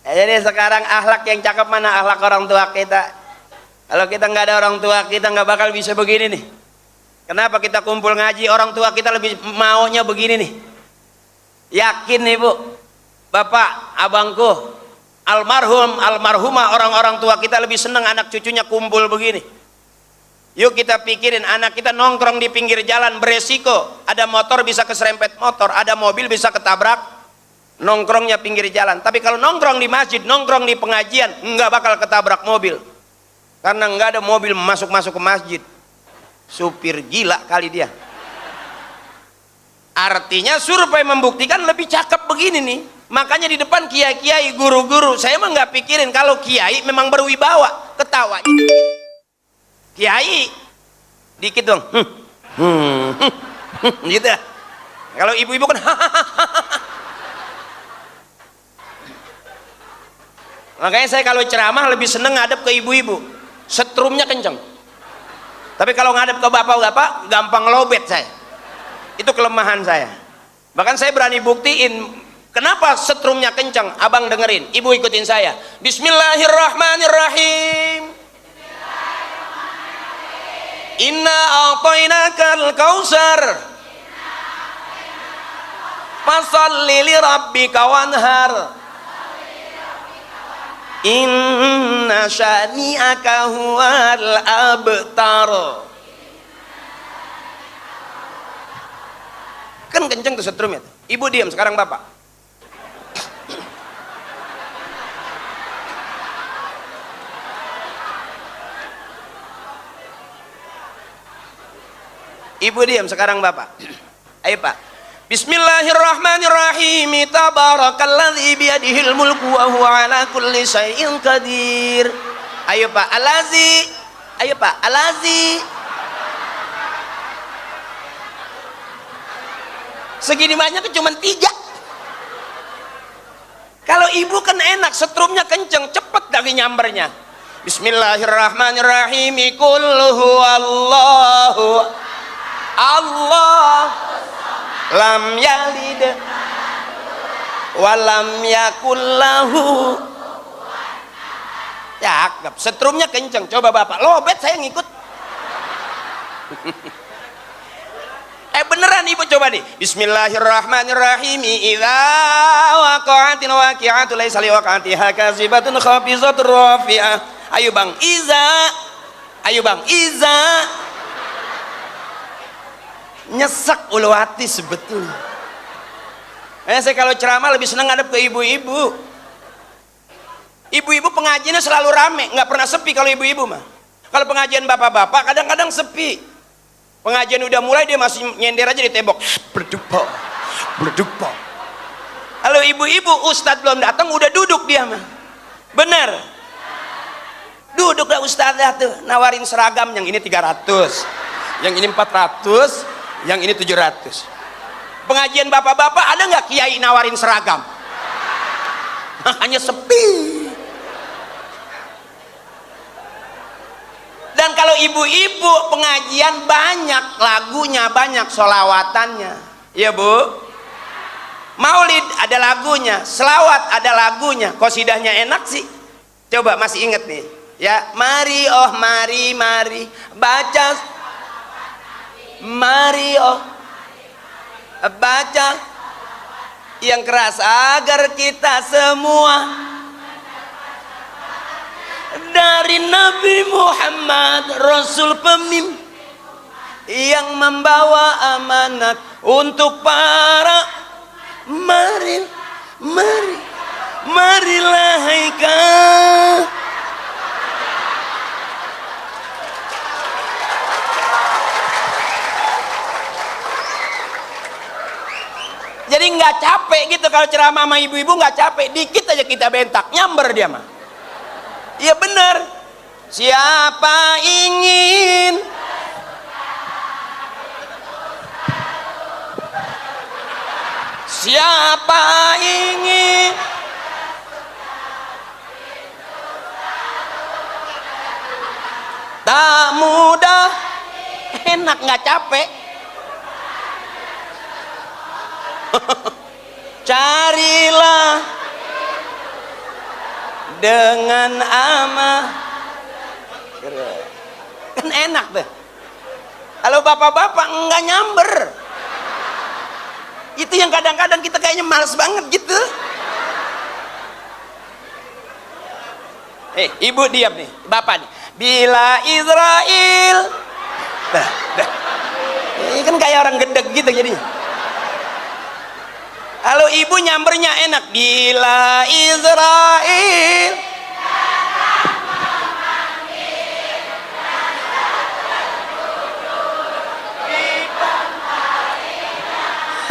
Ya, jadi sekarang akhlak yang cakep mana akhlak orang tua kita. Kalau kita nggak ada orang tua kita nggak bakal bisa begini nih. Kenapa kita kumpul ngaji, orang tua kita lebih maunya begini nih. Yakin nih bu, bapak, abangku, almarhumah orang-orang tua kita lebih senang anak cucunya kumpul begini. Yuk kita pikirin anak kita nongkrong di pinggir jalan beresiko. Ada motor bisa keserempet motor, ada mobil bisa ketabrak. Nongkrongnya pinggir jalan. Tapi kalau nongkrong di masjid, nongkrong di pengajian, nggak bakal ketabrak mobil. Karena nggak ada mobil masuk ke masjid. Supir gila kali dia. Artinya survei membuktikan lebih cakep begini nih. Makanya di depan kiai-kiai, guru-guru, saya mah nggak pikirin kalau kiai memang berwibawa, ketawa. Kiai dikit dong, gitu. Kalau ibu-ibu kan, makanya saya kalau ceramah lebih seneng ngadep ke ibu-ibu, setrumnya kenceng. Tapi kalau ngadep ke bapak-bapak, gampang lobet saya. Itu kelemahan saya. Bahkan saya berani buktiin. Kenapa setrumnya kencang? Abang dengerin, ibu ikutin saya. Bismillahirrahmanirrahim. Inna a'tainakal kautsar. Fasholli li rabbika wanhar. Inna syani'aka huwal abtar. Kan kenceng tuh setrumnya. Ibu diam, sekarang bapak. Ibu diam, sekarang bapak. Ayo pak. Bismillahirrahmanirrahim. Tabarakalladzi biyadihil mulku wa huwa ala kulli syai'in qadir. Ayo pak. Allazi Ayo Pak, Alazi. Segini banyak cuma 3. Kalau ibu kan enak, setrumnya kenceng, cepet dari nyambernya. Bismillahirrahmanirrahim. Qul huwallahu Allah lam yalid walam yakullahu. Cakep, setrumnya kenceng. Coba Bapak lobet, saya ngikut. Beneran ibu, coba nih. Bismillahirrahmanirrahim. Idza waqa'atil waqi'atu laisa liwaqa'atiha kazibatun khafizatur rafi'ah. Ayo Bang, Iza. Ayo Bang, Iza. Nyesek ulu hati sebetulnya. Saya kalau ceramah lebih senang ngadep ke ibu-ibu. Ibu-ibu pengajiannya selalu rame, nggak pernah sepi kalau ibu-ibu mah. Kalau pengajian bapak-bapak kadang-kadang sepi. Pengajian udah mulai dia masih nyender aja di tembok, berdupok, berdupok. Kalau ibu-ibu ustadz belum datang udah duduk dia mah. Bener. Duduk lah ustadzah tuh, nawarin seragam, yang ini 300, yang ini 400, yang ini 700. Pengajian bapak-bapak ada nggak kiai nawarin seragam? Hanya sepi. Dan kalau ibu-ibu pengajian banyak lagunya, banyak solawatannya. Iya Bu? Maulid ada lagunya, selawat ada lagunya, kosidahnya enak sih. Coba masih inget nih ya, mari oh mari mari baca, mari oh baca yang keras agar kita semua dari Nabi Muhammad Rasul pemimpin yang membawa amanat untuk para, mari mari marilah haikal. Jadi nggak capek gitu kalau ceramah sama ibu-ibu, nggak capek, dikit aja kita bentak, nyamber dia mah. Iya bener. Siapa ingin siapa ingin tak mudah, enak nggak capek. Carilah dengan amanah, kan enak tuh. Kalau bapak-bapak enggak nyamber, itu yang kadang-kadang kita kayaknya males banget gitu. Ibu diam nih, bapak nih. Bila Israel, dah. Ini kan kayak orang gedeg gitu jadinya. Kalau ibu nyambernya enak. Bila Israel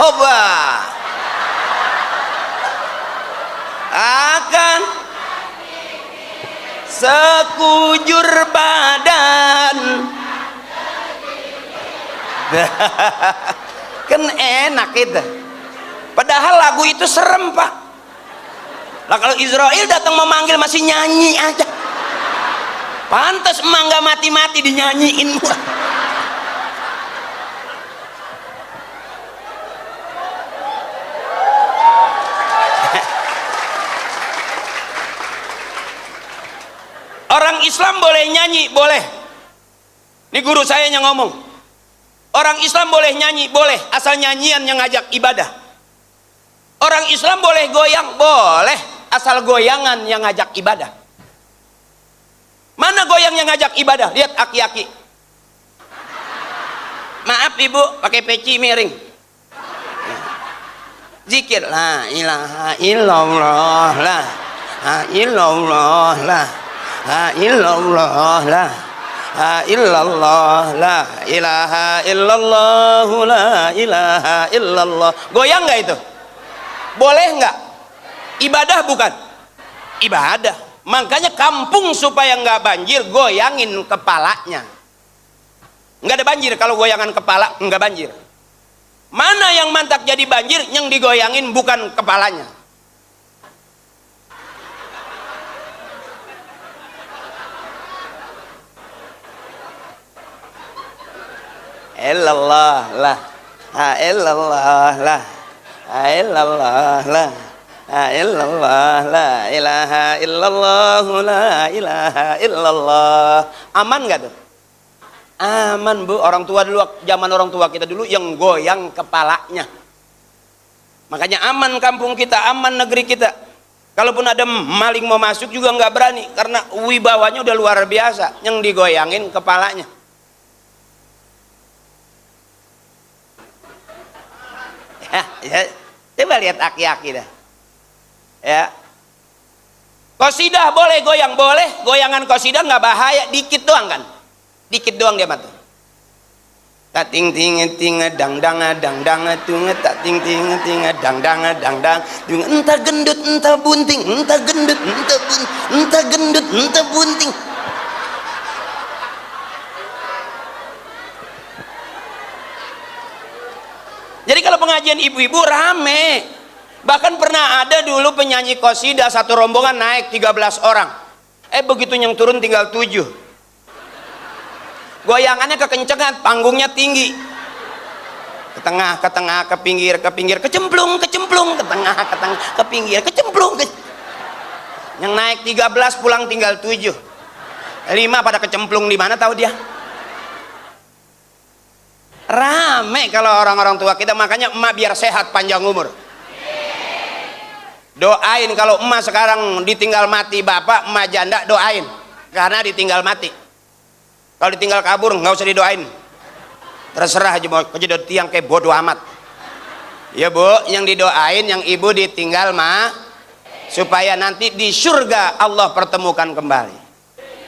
Hoba akan sekujur badan. Kan enak itu. Padahal lagu itu serem Pak. Lah kalau Israel datang memanggil masih nyanyi aja. Pantas emang gak mati-mati dinyanyiin. Orang Islam boleh nyanyi, boleh. Ini guru saya yang ngomong. Orang Islam boleh nyanyi, boleh, asal nyanyian yang ngajak ibadah. Orang Islam boleh goyang, boleh, asal goyangan yang ngajak ibadah. Mana goyang yang ngajak ibadah? Lihat aki-aki. Maaf ibu, pakai peci miring. Zikir, la ilaha illallah, la illallah, la illallah, la illallah, la ilaha illallah, la ilaha illallah. Goyang nggak itu? Boleh nggak? Ibadah bukan? Ibadah. Makanya kampung supaya nggak banjir, goyangin kepalanya. Nggak ada banjir kalau goyangan kepala, nggak banjir. Mana yang mantak jadi banjir, yang digoyangin bukan kepalanya. Illallah lah, illallah lah, illallah lah, illallah la ilaha illallah, la ilaha illallah. Aman nggak tuh? Aman bu. Orang tua dulu, zaman orang tua kita dulu yang goyang kepalanya. Makanya aman kampung kita, aman negeri kita. Kalaupun ada maling mau masuk juga nggak berani, karena wibawanya udah luar biasa, yang digoyangin kepalanya. Ya, coba lihat aki-aki dah. Ya, qasidah boleh goyang, boleh. Goyangan qasidah nggak bahaya, dikit doang kan, dikit doang dia mati. Tak ting ting ting dang dang dang dang tung tak ting ting ting dang dang dang dang tung, entah gendut entah bunting, entah gendut entah bunting, entah gendut entah bunting. Jadi kalau pengajian ibu-ibu rame. Bahkan pernah ada dulu penyanyi qasidah satu rombongan naik 13 orang. Begitu yang turun tinggal 7. Goyangannya kekencengan, panggungnya tinggi. Ke tengah, ke pinggir, kecemplung, ke tengah, ke pinggir, kecemplung. Yang naik 13 pulang tinggal 7. 5 pada kecemplung di mana tahu dia? Rame kalau orang-orang tua kita. Makanya emak biar sehat panjang umur, doain. Kalau emak sekarang ditinggal mati bapak, emak janda doain, karena ditinggal mati. Kalau ditinggal kabur nggak usah didoain, terserah aja mau kejedot tiang kayak bodoh amat. Ya bu, yang didoain yang ibu ditinggal mah supaya nanti di surga Allah pertemukan kembali.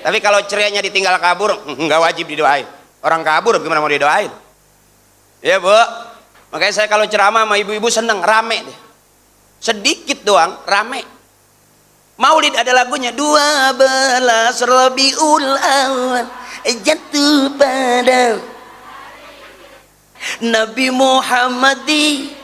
Tapi kalau cerainya ditinggal kabur nggak wajib didoain. Orang kabur gimana mau didoain? Ya bu, makanya saya kalau ceramah sama ibu-ibu seneng, rame deh. Sedikit doang rame. Maulid ada lagunya, 12 Rabiul Awal jatuh pada Nabi Muhammad di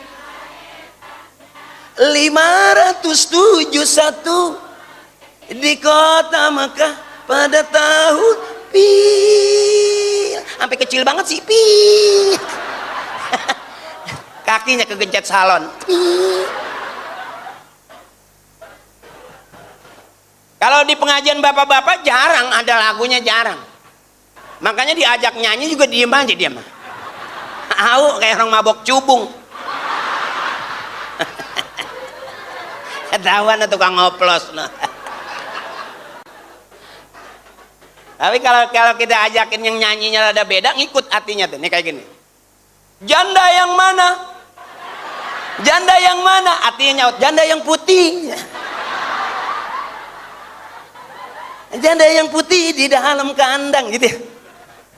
571 di kota Makkah pada tahun pil. Sampai kecil banget sih pil. Kakinya kegencet salon. Kalau di pengajian bapak-bapak jarang ada lagunya, jarang. Makanya diajak nyanyi juga diem aja dia mah. Au kayak orang mabok cubung. Ketahuan tukang ngoplos. Tapi kalau kita ajakin yang nyanyinya ada beda, ngikut hatinya tuh. Nih kayak gini. Janda yang mana? Janda yang mana? Artinya nyaut, janda yang putih. Janda yang putih di dalam kandang gitu ya.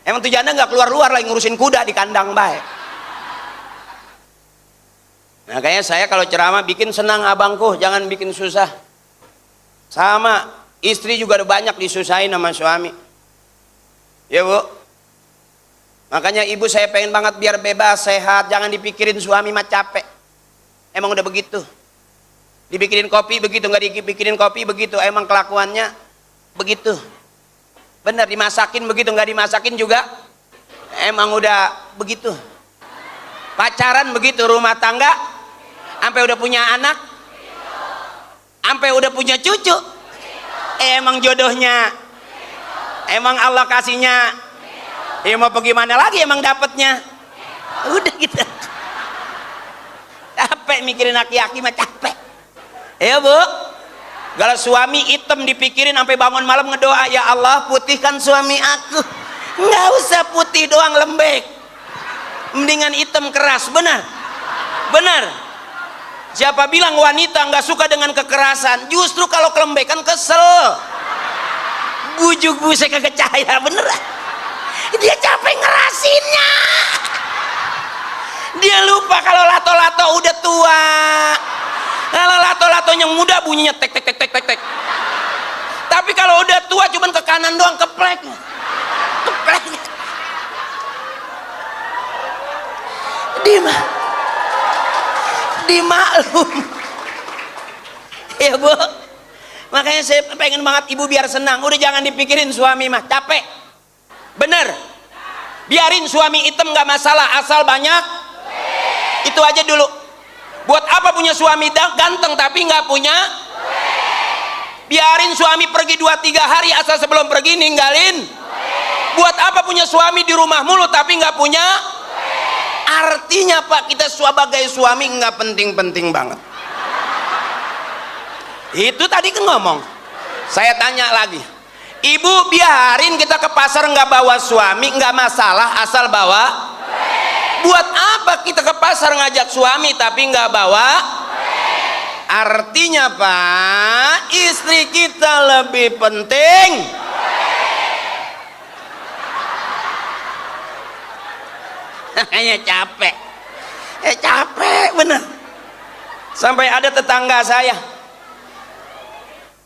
Emang tuh janda nggak keluar-luar lagi ngurusin kuda di kandang baik. Nah kayaknya saya kalau ceramah bikin senang abangku, jangan bikin susah. Sama istri juga ada banyak disusahin sama suami. Ya bu. Makanya ibu saya pengen banget biar bebas, sehat, jangan dipikirin suami mah capek. Emang udah begitu. Dibikinin kopi begitu, nggak dibikinin kopi begitu. Emang kelakuannya begitu. Bener, dimasakin begitu, nggak dimasakin juga. Emang udah begitu. Pacaran begitu, rumah tangga, sampai udah punya anak, sampai udah punya cucu. Emang jodohnya, emang Allah kasihnya. Ya mau bagaimana lagi emang dapetnya. Udah gitu. Capek mikirin aki-aki mah capek. Ya bu. Kalau suami hitam dipikirin sampai bangun malam ngedoa, ya Allah putihkan suami aku. Nggak usah putih doang lembek, mendingan hitam keras. Benar, benar. Siapa bilang wanita nggak suka dengan kekerasan? Justru kalau kelembekan kesel. Bujuk busek kagak cahaya, bener. Dia capek ngerasinnya. Dia lupa kalau lato-lato udah tua. Kalau lato-latonya muda bunyinya tek tek tek tek tek tek. Tapi kalau udah tua cuman ke kanan doang, keplek. Keplek. Dimaklum. Ya Bu, makanya saya pengen banget ibu biar senang. Udah jangan dipikirin suami mah, capek. Bener. Biarin suami hitam gak masalah, asal banyak. Itu aja dulu. Buat apa punya suami ganteng tapi nggak punya? Biarin suami pergi 2-3 hari, asal sebelum pergi ninggalin. Buat apa punya suami di rumah mulu tapi nggak punya? Artinya Pak, kita sebagai suami nggak penting-penting banget. Itu tadi kan ngomong. Saya tanya lagi, ibu biarin kita ke pasar nggak bawa suami, nggak masalah asal bawa. Buat apa kita ke pasar ngajak suami tapi nggak bawa? Artinya Pak, istri kita lebih penting. Hanya capek. Capek bener. Sampai ada tetangga saya,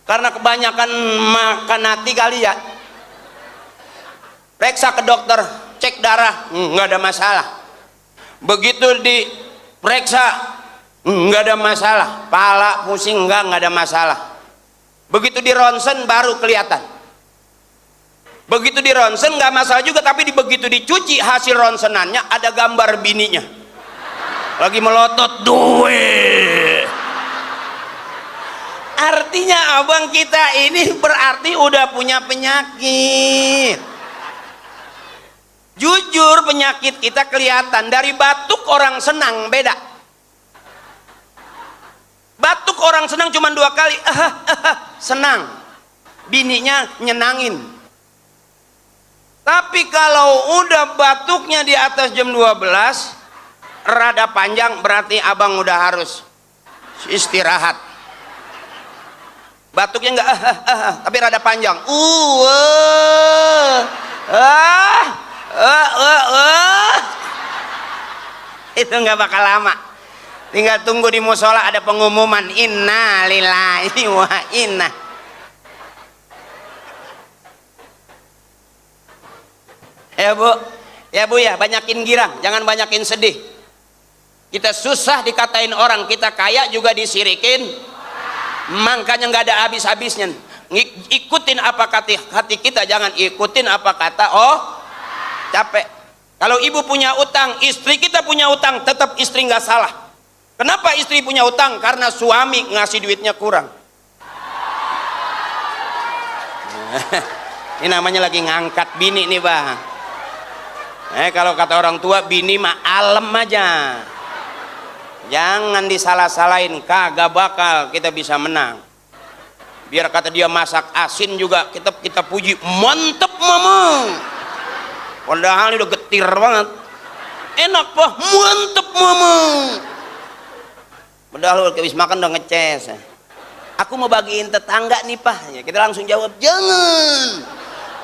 karena kebanyakan makan hati kali ya, periksa ke dokter, cek darah, nggak ada masalah. Begitu diperiksa, nggak ada masalah. Pala pusing, nggak ada masalah. Begitu di ronsen baru kelihatan. Begitu di ronsen nggak masalah juga, tapi begitu dicuci hasil ronsenannya ada gambar bininya lagi melotot duit. Artinya abang kita ini berarti udah punya penyakit. Jujur, penyakit kita kelihatan dari batuk. Orang senang beda. Batuk orang senang cuma 2 kali, senang, bininya nyenangin. Tapi kalau udah batuknya di atas jam 12 rada panjang, berarti abang udah harus istirahat. Batuknya enggak tapi rada panjang, itu nggak bakal lama. Tinggal tunggu di musola ada pengumuman inna lillahi wa inna. Ya bu ya, banyakin girang, jangan banyakin sedih. Kita susah dikatain orang, kita kaya juga disirikin. Makanya nggak ada habis-habisnya. Ikutin apa kata hati kita, jangan ikutin apa kata capek. Kalau ibu punya utang, istri kita punya utang, tetap istri nggak salah. Kenapa istri punya utang? Karena suami ngasih duitnya kurang. Ini namanya lagi ngangkat bini nih bang. Kalau kata orang tua, bini mah alem aja. Jangan disalah-salahin, kagak bakal kita bisa menang. Biar kata dia masak asin juga kita puji, mantep mama. Padahal ini udah getir banget. Enak pak, mantep mama. Padahal habis makan udah ngeces. Aku mau bagiin tetangga nih pak. Ya, kita langsung jawab, jangan.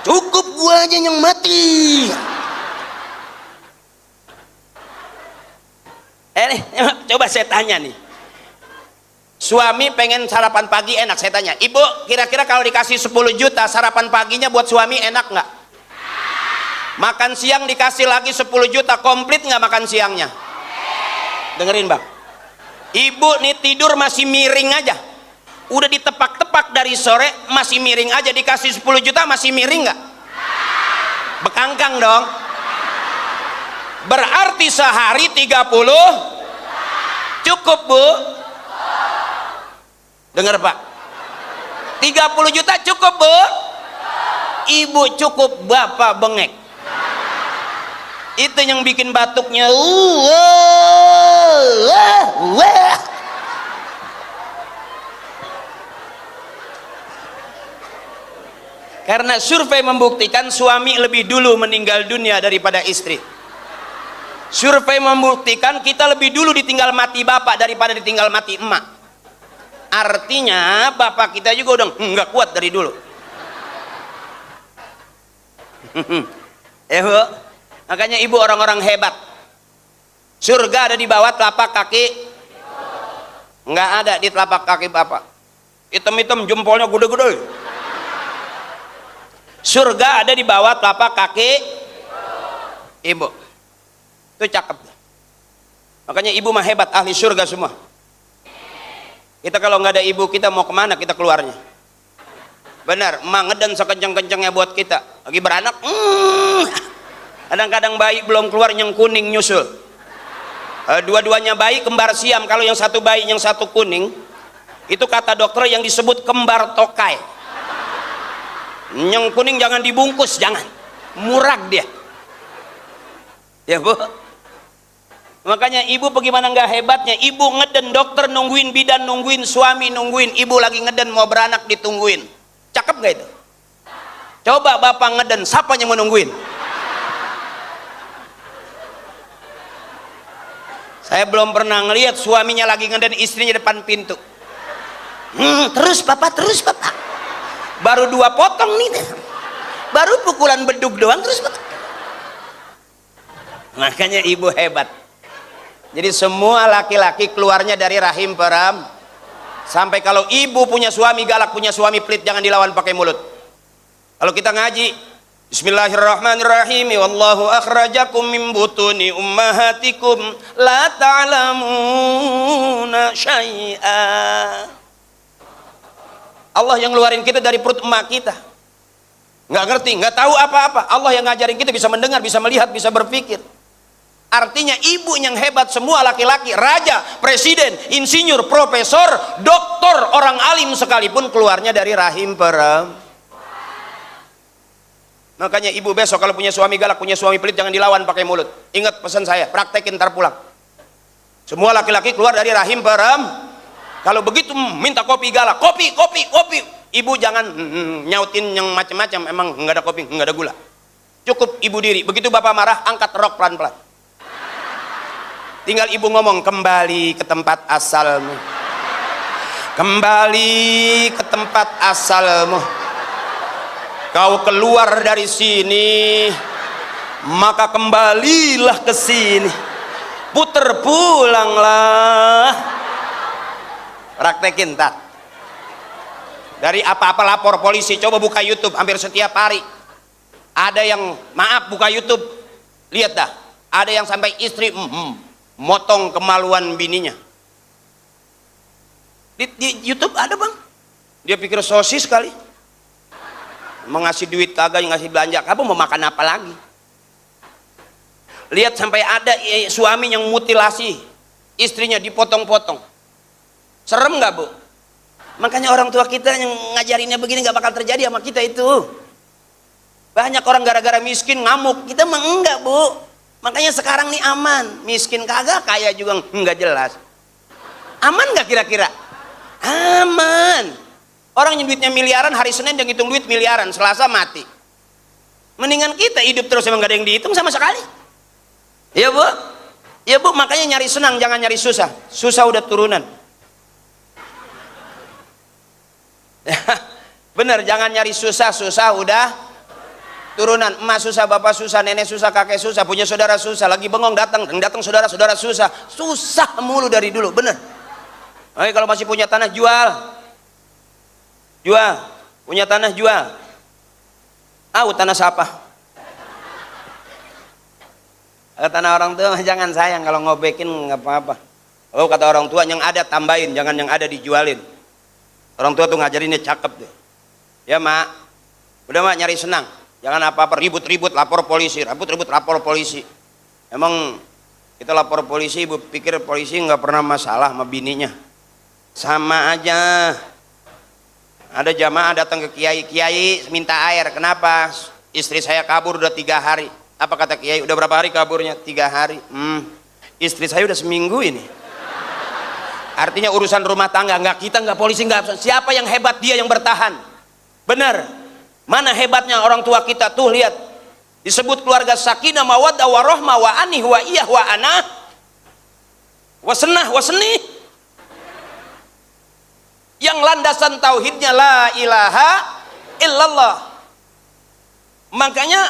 Cukup gua aja yang mati. Coba saya tanya nih, suami pengen sarapan pagi enak, saya tanya, ibu kira-kira kalau dikasih 10 juta sarapan paginya buat suami enak nggak? Makan siang dikasih lagi 10 juta, komplit nggak makan siangnya? Dengerin bang, ibu nih tidur masih miring aja, udah ditepak-tepak dari sore masih miring aja, dikasih 10 juta masih miring nggak? Bekangkang dong. Berarti sehari 30 cukup bu? Dengar pak, 30 juta cukup bu? Ibu cukup, bapak bengek. Itu yang bikin batuknya karena survei membuktikan suami lebih dulu meninggal dunia daripada istri. Survei membuktikan kita lebih dulu ditinggal mati bapak daripada ditinggal mati emak. Artinya bapak kita juga udah nggak kuat dari dulu. Bu, makanya ibu orang-orang hebat. Surga ada di bawah telapak kaki, nggak ada di telapak kaki bapak. Hitam-hitam jempolnya gede-gede. Surga ada di bawah telapak kaki ibu. Itu cakep. Makanya ibu mah hebat, ahli surga semua. Kita kalau nggak ada ibu kita mau kemana kita keluarnya? Benar, emak ngeden sekencang-kencangnya buat kita. Lagi beranak, kadang-kadang bayi belum keluar yang kuning nyusul. Dua-duanya bayi kembar siam. Kalau yang satu bayi yang satu kuning, itu kata dokter yang disebut kembar tokai. Yang kuning jangan dibungkus, jangan, murag dia. Ya bu. Makanya ibu bagaimana nggak hebatnya, ibu ngeden, dokter nungguin, bidan nungguin, suami nungguin, ibu lagi ngeden mau beranak ditungguin. Cakep nggak itu? Coba bapak ngeden, siapa yang mau nungguin? Saya belum pernah ngelihat suaminya lagi ngeden, istrinya depan pintu. Terus bapak, baru 2 potong nih, baru pukulan beduk doang terus bapak. Makanya ibu hebat. Jadi semua laki-laki keluarnya dari rahim perempuan. Sampai kalau ibu punya suami galak, punya suami pelit, jangan dilawan pakai mulut. Kalau kita ngaji, Bismillahirrahmanirrahim, wallahu akhrajakum min butuni ummahatikum la ta'lamuna syai'a. Allah yang ngeluarin kita dari perut emak kita, nggak ngerti, nggak tahu apa-apa. Allah yang ngajarin kita bisa mendengar, bisa melihat, bisa berpikir. Artinya ibu yang hebat, semua laki-laki, raja, presiden, insinyur, profesor, doktor, orang alim sekalipun keluarnya dari rahim perempuan. Makanya ibu besok kalau punya suami galak, punya suami pelit, jangan dilawan pakai mulut. Ingat pesan saya, praktekin ntar pulang. Semua laki-laki keluar dari rahim perempuan. Kalau begitu minta kopi galak, kopi. Ibu jangan nyautin yang macam-macam, emang nggak ada kopi, nggak ada gula. Cukup ibu diri. Begitu bapak marah, angkat rok pelan-pelan. Tinggal ibu ngomong, kembali ke tempat asalmu, kembali ke tempat asalmu. Kau keluar dari sini, maka kembalilah ke sini, puter pulanglah. Praktekin tak? Dari apa-apa lapor polisi, coba buka YouTube hampir setiap hari. Ada yang maaf buka YouTube, lihat dah, ada yang sampai istri motong kemaluan bininya. Di YouTube ada bang, dia pikir sosis kali, mau ngasih duit kagak, ngasih belanja kamu mau makan apa lagi. Lihat sampai ada suami yang mutilasi istrinya, dipotong-potong. Serem nggak bu? Makanya orang tua kita yang ngajarinnya begini nggak bakal terjadi sama kita itu. Banyak orang gara-gara miskin ngamuk, kita mah enggak bu. Makanya sekarang nih aman, miskin kagak, kaya juga nggak jelas. Aman nggak kira-kira? Aman. Orang yang duitnya miliaran, hari Senin yang hitung duit miliaran, Selasa mati. Mendingan kita hidup terus emang gak ada yang dihitung sama sekali. Ya bu, ya bu, makanya nyari senang, jangan nyari susah. Susah udah turunan. Bener, jangan nyari susah, susah udah turunan. Emak susah, bapak susah, nenek susah, kakek susah, punya saudara susah, lagi bengong datang saudara susah, susah mulu dari dulu, bener. Oke, kalau masih punya tanah jual, punya tanah jual. Tanah siapa? Tanah orang tua jangan sayang, kalau ngobekin nggak apa-apa. Oh kata orang tua, yang ada tambahin, jangan yang ada dijualin. Orang tua tuh ngajarinnya cakep deh. Ya mak, udah mak nyari senang. Jangan apa-apa ribut-ribut lapor polisi, lapor polisi. Emang kita lapor polisi, ibu pikir polisi nggak pernah masalah sama bininya? Sama aja. Ada jamaah datang ke kiai minta air. Kenapa? Istri saya kabur udah 3 hari. Apa kata kiai? Udah berapa hari kaburnya? 3 hari. Istri saya udah seminggu ini. Artinya urusan rumah tangga, nggak kita, nggak polisi, nggak siapa yang hebat, dia yang bertahan. Benar. Mana hebatnya orang tua kita tuh, lihat disebut keluarga sakinah mawaddah warahmah wa anih wa iyah wa ana wa senah wa senih, yang landasan tauhidnya la ilaha illallah. Makanya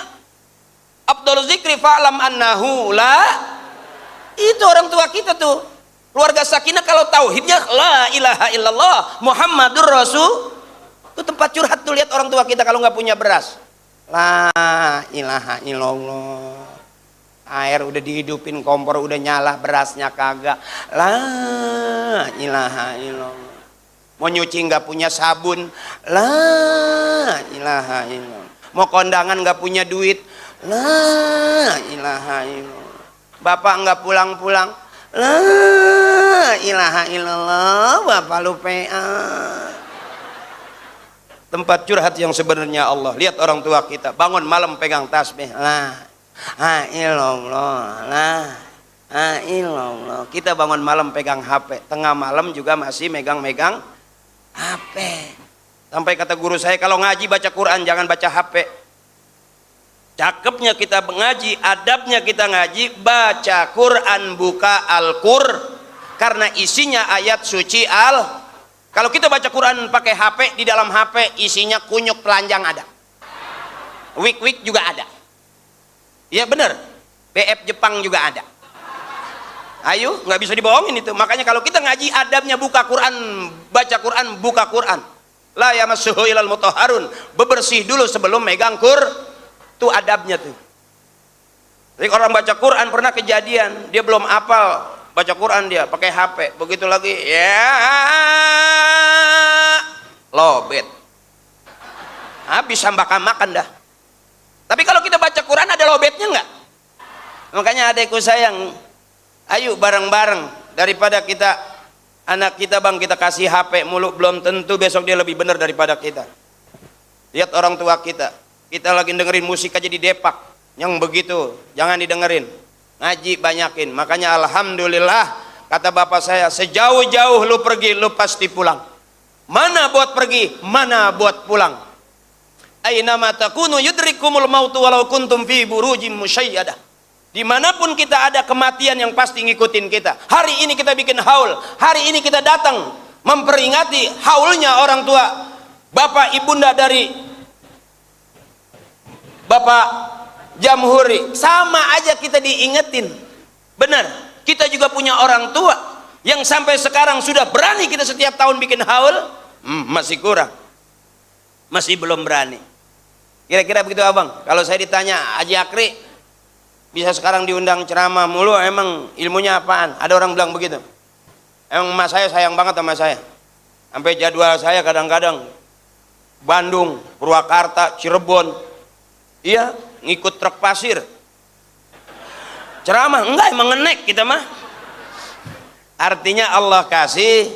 Abdul Zikri fa'lam annahu la, itu orang tua kita tuh keluarga sakinah. Kalau tauhidnya la ilaha illallah Muhammadur Rasul, itu tempat curhat tuh. Lihat orang tua kita kalau nggak punya beras, La ilaha illallah. Air udah dihidupin, kompor udah nyala, berasnya kagak. La ilaha illallah. Mau nyuci nggak punya sabun. La ilaha illallah. Mau kondangan nggak punya duit. La ilaha illallah. Bapak nggak pulang-pulang. La ilaha illallah. Bapak lupa. Tempat curhat yang sebenarnya Allah. Lihat orang tua kita bangun malam pegang tasbih. La illallah, la illallah. Kita bangun malam pegang HP, tengah malam juga masih megang-megang HP. Sampai kata guru saya, kalau ngaji baca Quran jangan baca HP. Cakepnya kita mengaji, adabnya kita ngaji, baca Quran, buka Al-Qur, karena isinya ayat suci Kalau kita baca Quran pakai HP, di dalam HP isinya kunyuk telanjang ada, wik-wik juga ada. Ya benar, BF Jepang juga ada. Ayo, nggak bisa dibohongin itu. Makanya kalau kita ngaji adabnya buka Quran, baca Quran, buka Quran. La yamassuhu ilal mutahharun. Bebersih dulu sebelum megang Itu adabnya tuh. Jadi orang baca Quran pernah kejadian, dia belum hafal baca Quran, dia pakai HP. Begitu lagi, ya lobet. Habis sambakan makan dah. Tapi kalau kita baca Quran ada lobetnya nggak? Makanya adekku sayang, ayo bareng-bareng, daripada kita anak kita bang kita kasih HP mulu, belum tentu besok dia lebih benar daripada kita. Lihat orang tua kita lagi dengerin musik aja di depak, yang begitu jangan didengerin. Ngaji banyakin. Makanya alhamdulillah kata bapak saya, sejauh-jauh lu pergi lu pasti pulang. Mana buat pergi, mana buat pulang. Aina ma takunu yudrikumul mautu walau kuntum fi burujim musyayyadah. Dimanapun kita ada, kematian yang pasti ngikutin kita. Hari ini kita bikin haul, hari ini kita datang memperingati haulnya orang tua, bapak ibunda dari Bapak Jamhuri. Sama aja kita diingetin. Benar, kita juga punya orang tua yang sampai sekarang sudah berani kita setiap tahun bikin haul. Masih kurang, masih belum berani. Kira-kira begitu abang. Kalau saya ditanya, Haji Akri bisa sekarang diundang ceramah mulu, emang ilmunya apaan? Ada orang bilang begitu. Emang emak saya sayang banget sama saya, sampai jadwal saya kadang-kadang Bandung, Purwakarta, Cirebon, iya ngikut truk pasir ceramah. Enggak, emang ngenek kita mah. Artinya Allah kasih,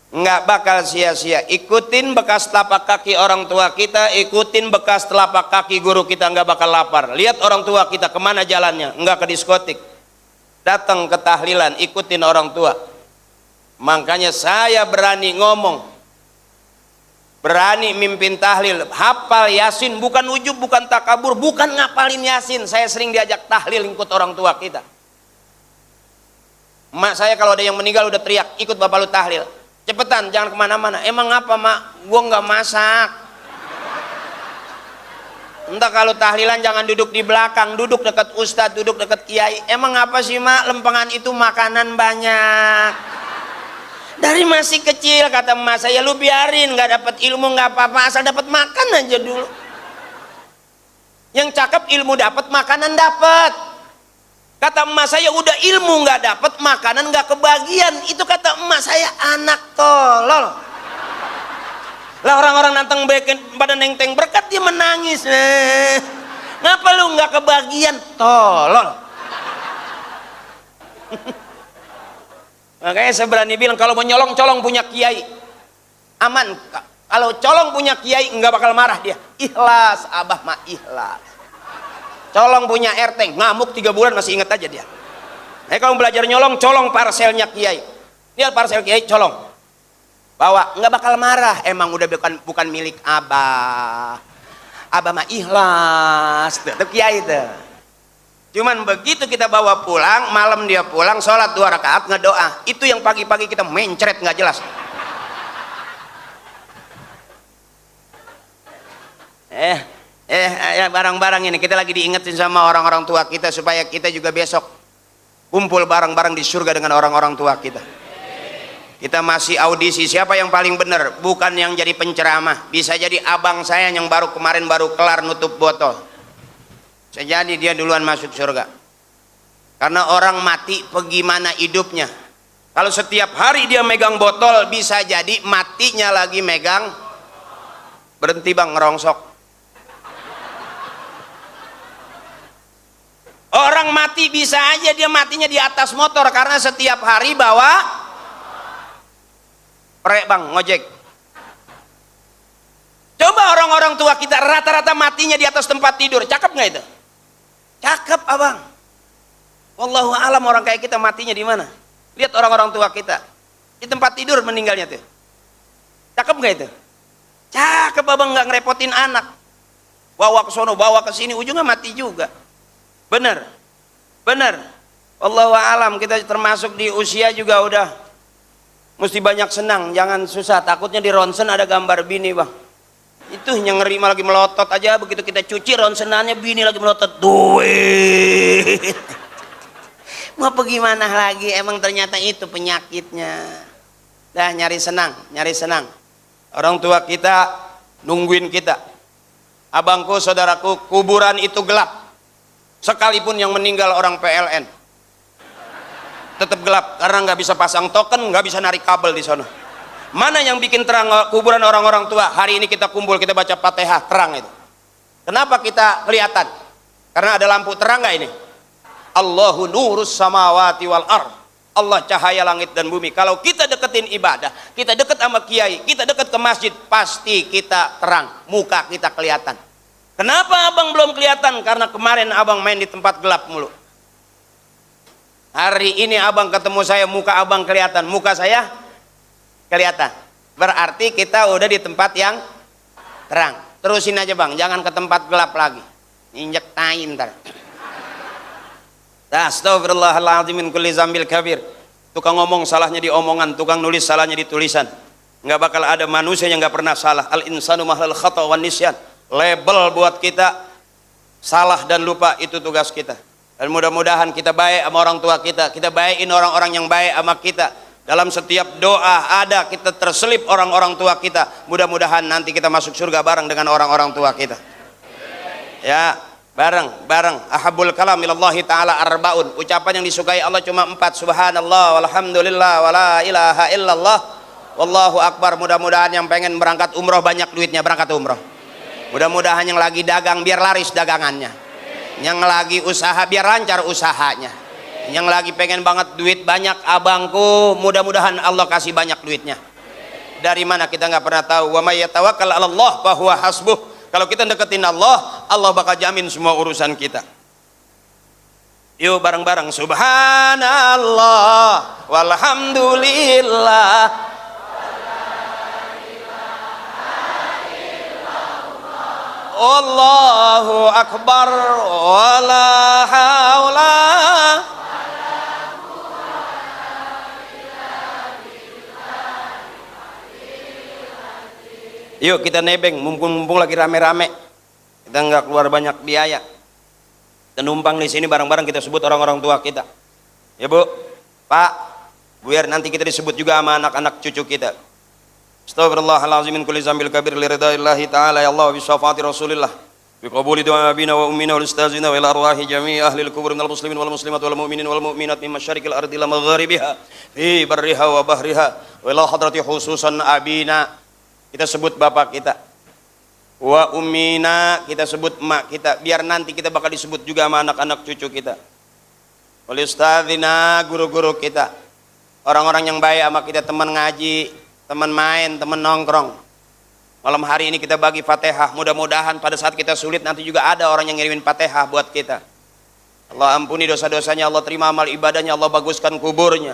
nggak bakal sia-sia. Ikutin bekas telapak kaki orang tua kita, ikutin bekas telapak kaki guru kita, nggak bakal lapar. Lihat orang tua kita kemana jalannya, nggak ke diskotik, datang ke tahlilan, ikutin orang tua. Makanya saya berani ngomong, berani mimpin tahlil, hafal Yasin, bukan ujub, bukan takabur, bukan ngapalin Yasin. Saya sering diajak tahlil ikut orang tua kita. Mak saya kalau ada yang meninggal udah teriak, ikut bapak lu tahlil. Cepetan, jangan kemana-mana. Emang apa mak? Gua nggak masak. Entah kalau tahlilan jangan duduk di belakang, duduk dekat ustadz, duduk dekat kiai. Emang apa sih mak? Lempengan itu makanan banyak. Dari masih kecil kata emak saya, lu biarin, nggak dapat ilmu nggak apa-apa, asal dapat makan aja dulu. Yang cakep ilmu dapat, makanan dapat. Kata emak saya, udah ilmu nggak dapat, makanan nggak kebagian. Itu kata emak saya, anak tolol. Lah orang-orang nantang pada nenteng berkat, dia menangis. Ngapa lu nggak kebagian? Tolol. Makanya saya berani bilang, kalau mau nyolong, colong punya kiai, aman. Kalau colong punya kiai nggak bakal marah dia. Ikhlas, abah mah ikhlas. Colong punya RT, ngamuk 3 bulan masih inget aja dia. Kalau belajar nyolong, colong parselnya kiai. Lihat parsel kiai, colong, bawa, nggak bakal marah. Emang udah bukan milik abah. Abah mah ikhlas, tuh kiai tuh. Cuman begitu kita bawa pulang, malam dia pulang, sholat 2 rakaat, ngedoa. Itu yang pagi-pagi kita mencret nggak jelas. Ya barang-barang ini kita lagi diingetin sama orang-orang tua kita, supaya kita juga besok kumpul bareng-bareng di surga dengan orang-orang tua kita. Kita masih audisi siapa yang paling benar, bukan yang jadi penceramah. Bisa jadi abang saya yang kemarin baru kelar nutup botol, bisa jadi dia duluan masuk surga. Karena orang mati bagaimana hidupnya. Kalau setiap hari dia megang botol, bisa jadi matinya lagi megang. Berhenti bang ngerongsok. Orang mati bisa aja dia matinya di atas motor karena setiap hari bawa prek bang, ngojek. Coba orang-orang tua kita rata-rata matinya di atas tempat tidur, cakep nggak itu? Cakep abang. Wallahu alam orang kayak kita matinya di mana? Lihat orang-orang tua kita di tempat tidur meninggalnya tuh. Cakep nggak itu? Cakep abang, nggak ngerepotin anak. Bawa ke sono, bawa ke sini, ujungnya mati juga. Bener, bener. Wallahu alam, kita termasuk di usia juga udah mesti banyak senang, jangan susah. Takutnya di ronsen ada gambar bini bang, itu yang ngeri lagi melotot aja. Begitu kita cuci ronsenannya bini lagi melotot, duit. Mau bagaimana lagi, emang ternyata itu penyakitnya. Dah nyari senang, nyari senang. Orang tua kita nungguin kita. Abangku, saudaraku, kuburan itu gelap. Sekalipun yang meninggal orang PLN tetap gelap karena nggak bisa pasang token, nggak bisa narik kabel di sana. Mana yang bikin terang kuburan orang-orang tua? Hari ini kita kumpul, kita baca Fatihah, terang itu. Kenapa kita kelihatan? Karena ada lampu terang nggak ini? Allahu nurus samawati wal ard. Allah cahaya langit dan bumi. Kalau kita deketin ibadah, kita deket sama kiai, kita deket ke masjid, pasti kita terang, muka kita kelihatan. Kenapa abang belum kelihatan? Karena kemarin abang main di tempat gelap mulu. Hari ini abang ketemu saya, muka abang kelihatan, muka saya kelihatan. Berarti kita udah di tempat yang terang. Terusin aja bang, jangan ke tempat gelap lagi. Injek tai ntar. Astagfirullahaladzim min kulli zambil kabir. Tukang ngomong salahnya di omongan, tukang nulis salahnya di tulisan. Nggak bakal ada manusia yang nggak pernah salah. Al insanu mahlal khata wan nisyan. Label buat kita salah dan lupa, itu tugas kita. Dan mudah-mudahan kita baik sama orang tua kita, kita baikin orang-orang yang baik sama kita. Dalam setiap doa ada kita terselip orang-orang tua kita. Mudah-mudahan nanti kita masuk surga bareng dengan orang-orang tua kita. Ya, bareng. Ahabul kalam ilallahi ta'ala arbaun. Ucapan yang disukai Allah cuma 4. Subhanallah, walhamdulillah, wala ilaha illallah, wallahu akbar. Mudah-mudahan yang pengen berangkat umroh banyak duitnya berangkat umroh. Mudah-mudahan yang lagi dagang biar laris dagangannya. Yang lagi usaha biar lancar usahanya. Yang lagi pengen banget duit banyak abangku, mudah-mudahan Allah kasih banyak duitnya. Dari mana kita nggak pernah tahu. Wa may yatawakkal 'ala Allah fa huwa hasbuh. Kalau kita deketin Allah, Allah bakal jamin semua urusan kita. Yuk bareng-bareng. Subhanallah walhamdulillah, Allahu akbar, wala haula. Yuk kita nebeng, mumpung lagi rame-rame, kita nggak keluar banyak biaya. Kita numpang di sini bareng-bareng, kita sebut orang-orang tua kita. Ya bu, pak, biar nanti kita disebut juga sama anak-anak cucu kita. Astaghfirullahaladzim min kulli zambil kabir li ridaillahi ta'ala ya Allah bi syafaati Rasulillah bi qabuli du'a abina wa ummina wal ustazina wa ila arwahi jami'i ahli al-kubur minal muslimin wal muslimat wal mu'minin wal mu'minat min masyariqil ardi ila magharibiha fi barriha wa bahriha wa ila hadrati khususan abina, kita sebut bapak kita, wa ummina kita sebut emak kita, biar nanti kita bakal disebut juga sama anak-anak cucu kita, wal ustazina guru-guru kita, orang-orang yang baik sama kita, teman ngaji, teman main, teman nongkrong. Malam hari ini kita bagi Fatihah. Mudah-mudahan pada saat kita sulit nanti juga ada orang yang ngirimin Fatihah buat kita. Allah ampuni dosa-dosanya, Allah terima amal ibadahnya, Allah baguskan kuburnya.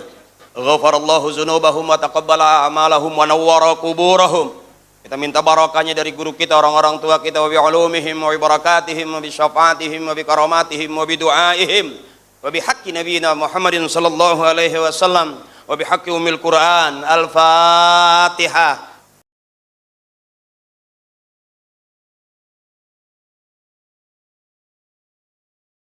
Ghafarallahu dzunubahum wa taqabbala a'malahum wa nawwara kuburahum. Kita minta barakahnya dari guru kita, orang-orang tua kita, wa bi ulumihim wa bi barakatihim wa bi syafaatihim wa bi karamatihim wa bi du'aihim wa bi haqqi nabiyina Muhammadin sallallahu alaihi wasallam wa bihaqqi ummil Quran. Al-Fatihah.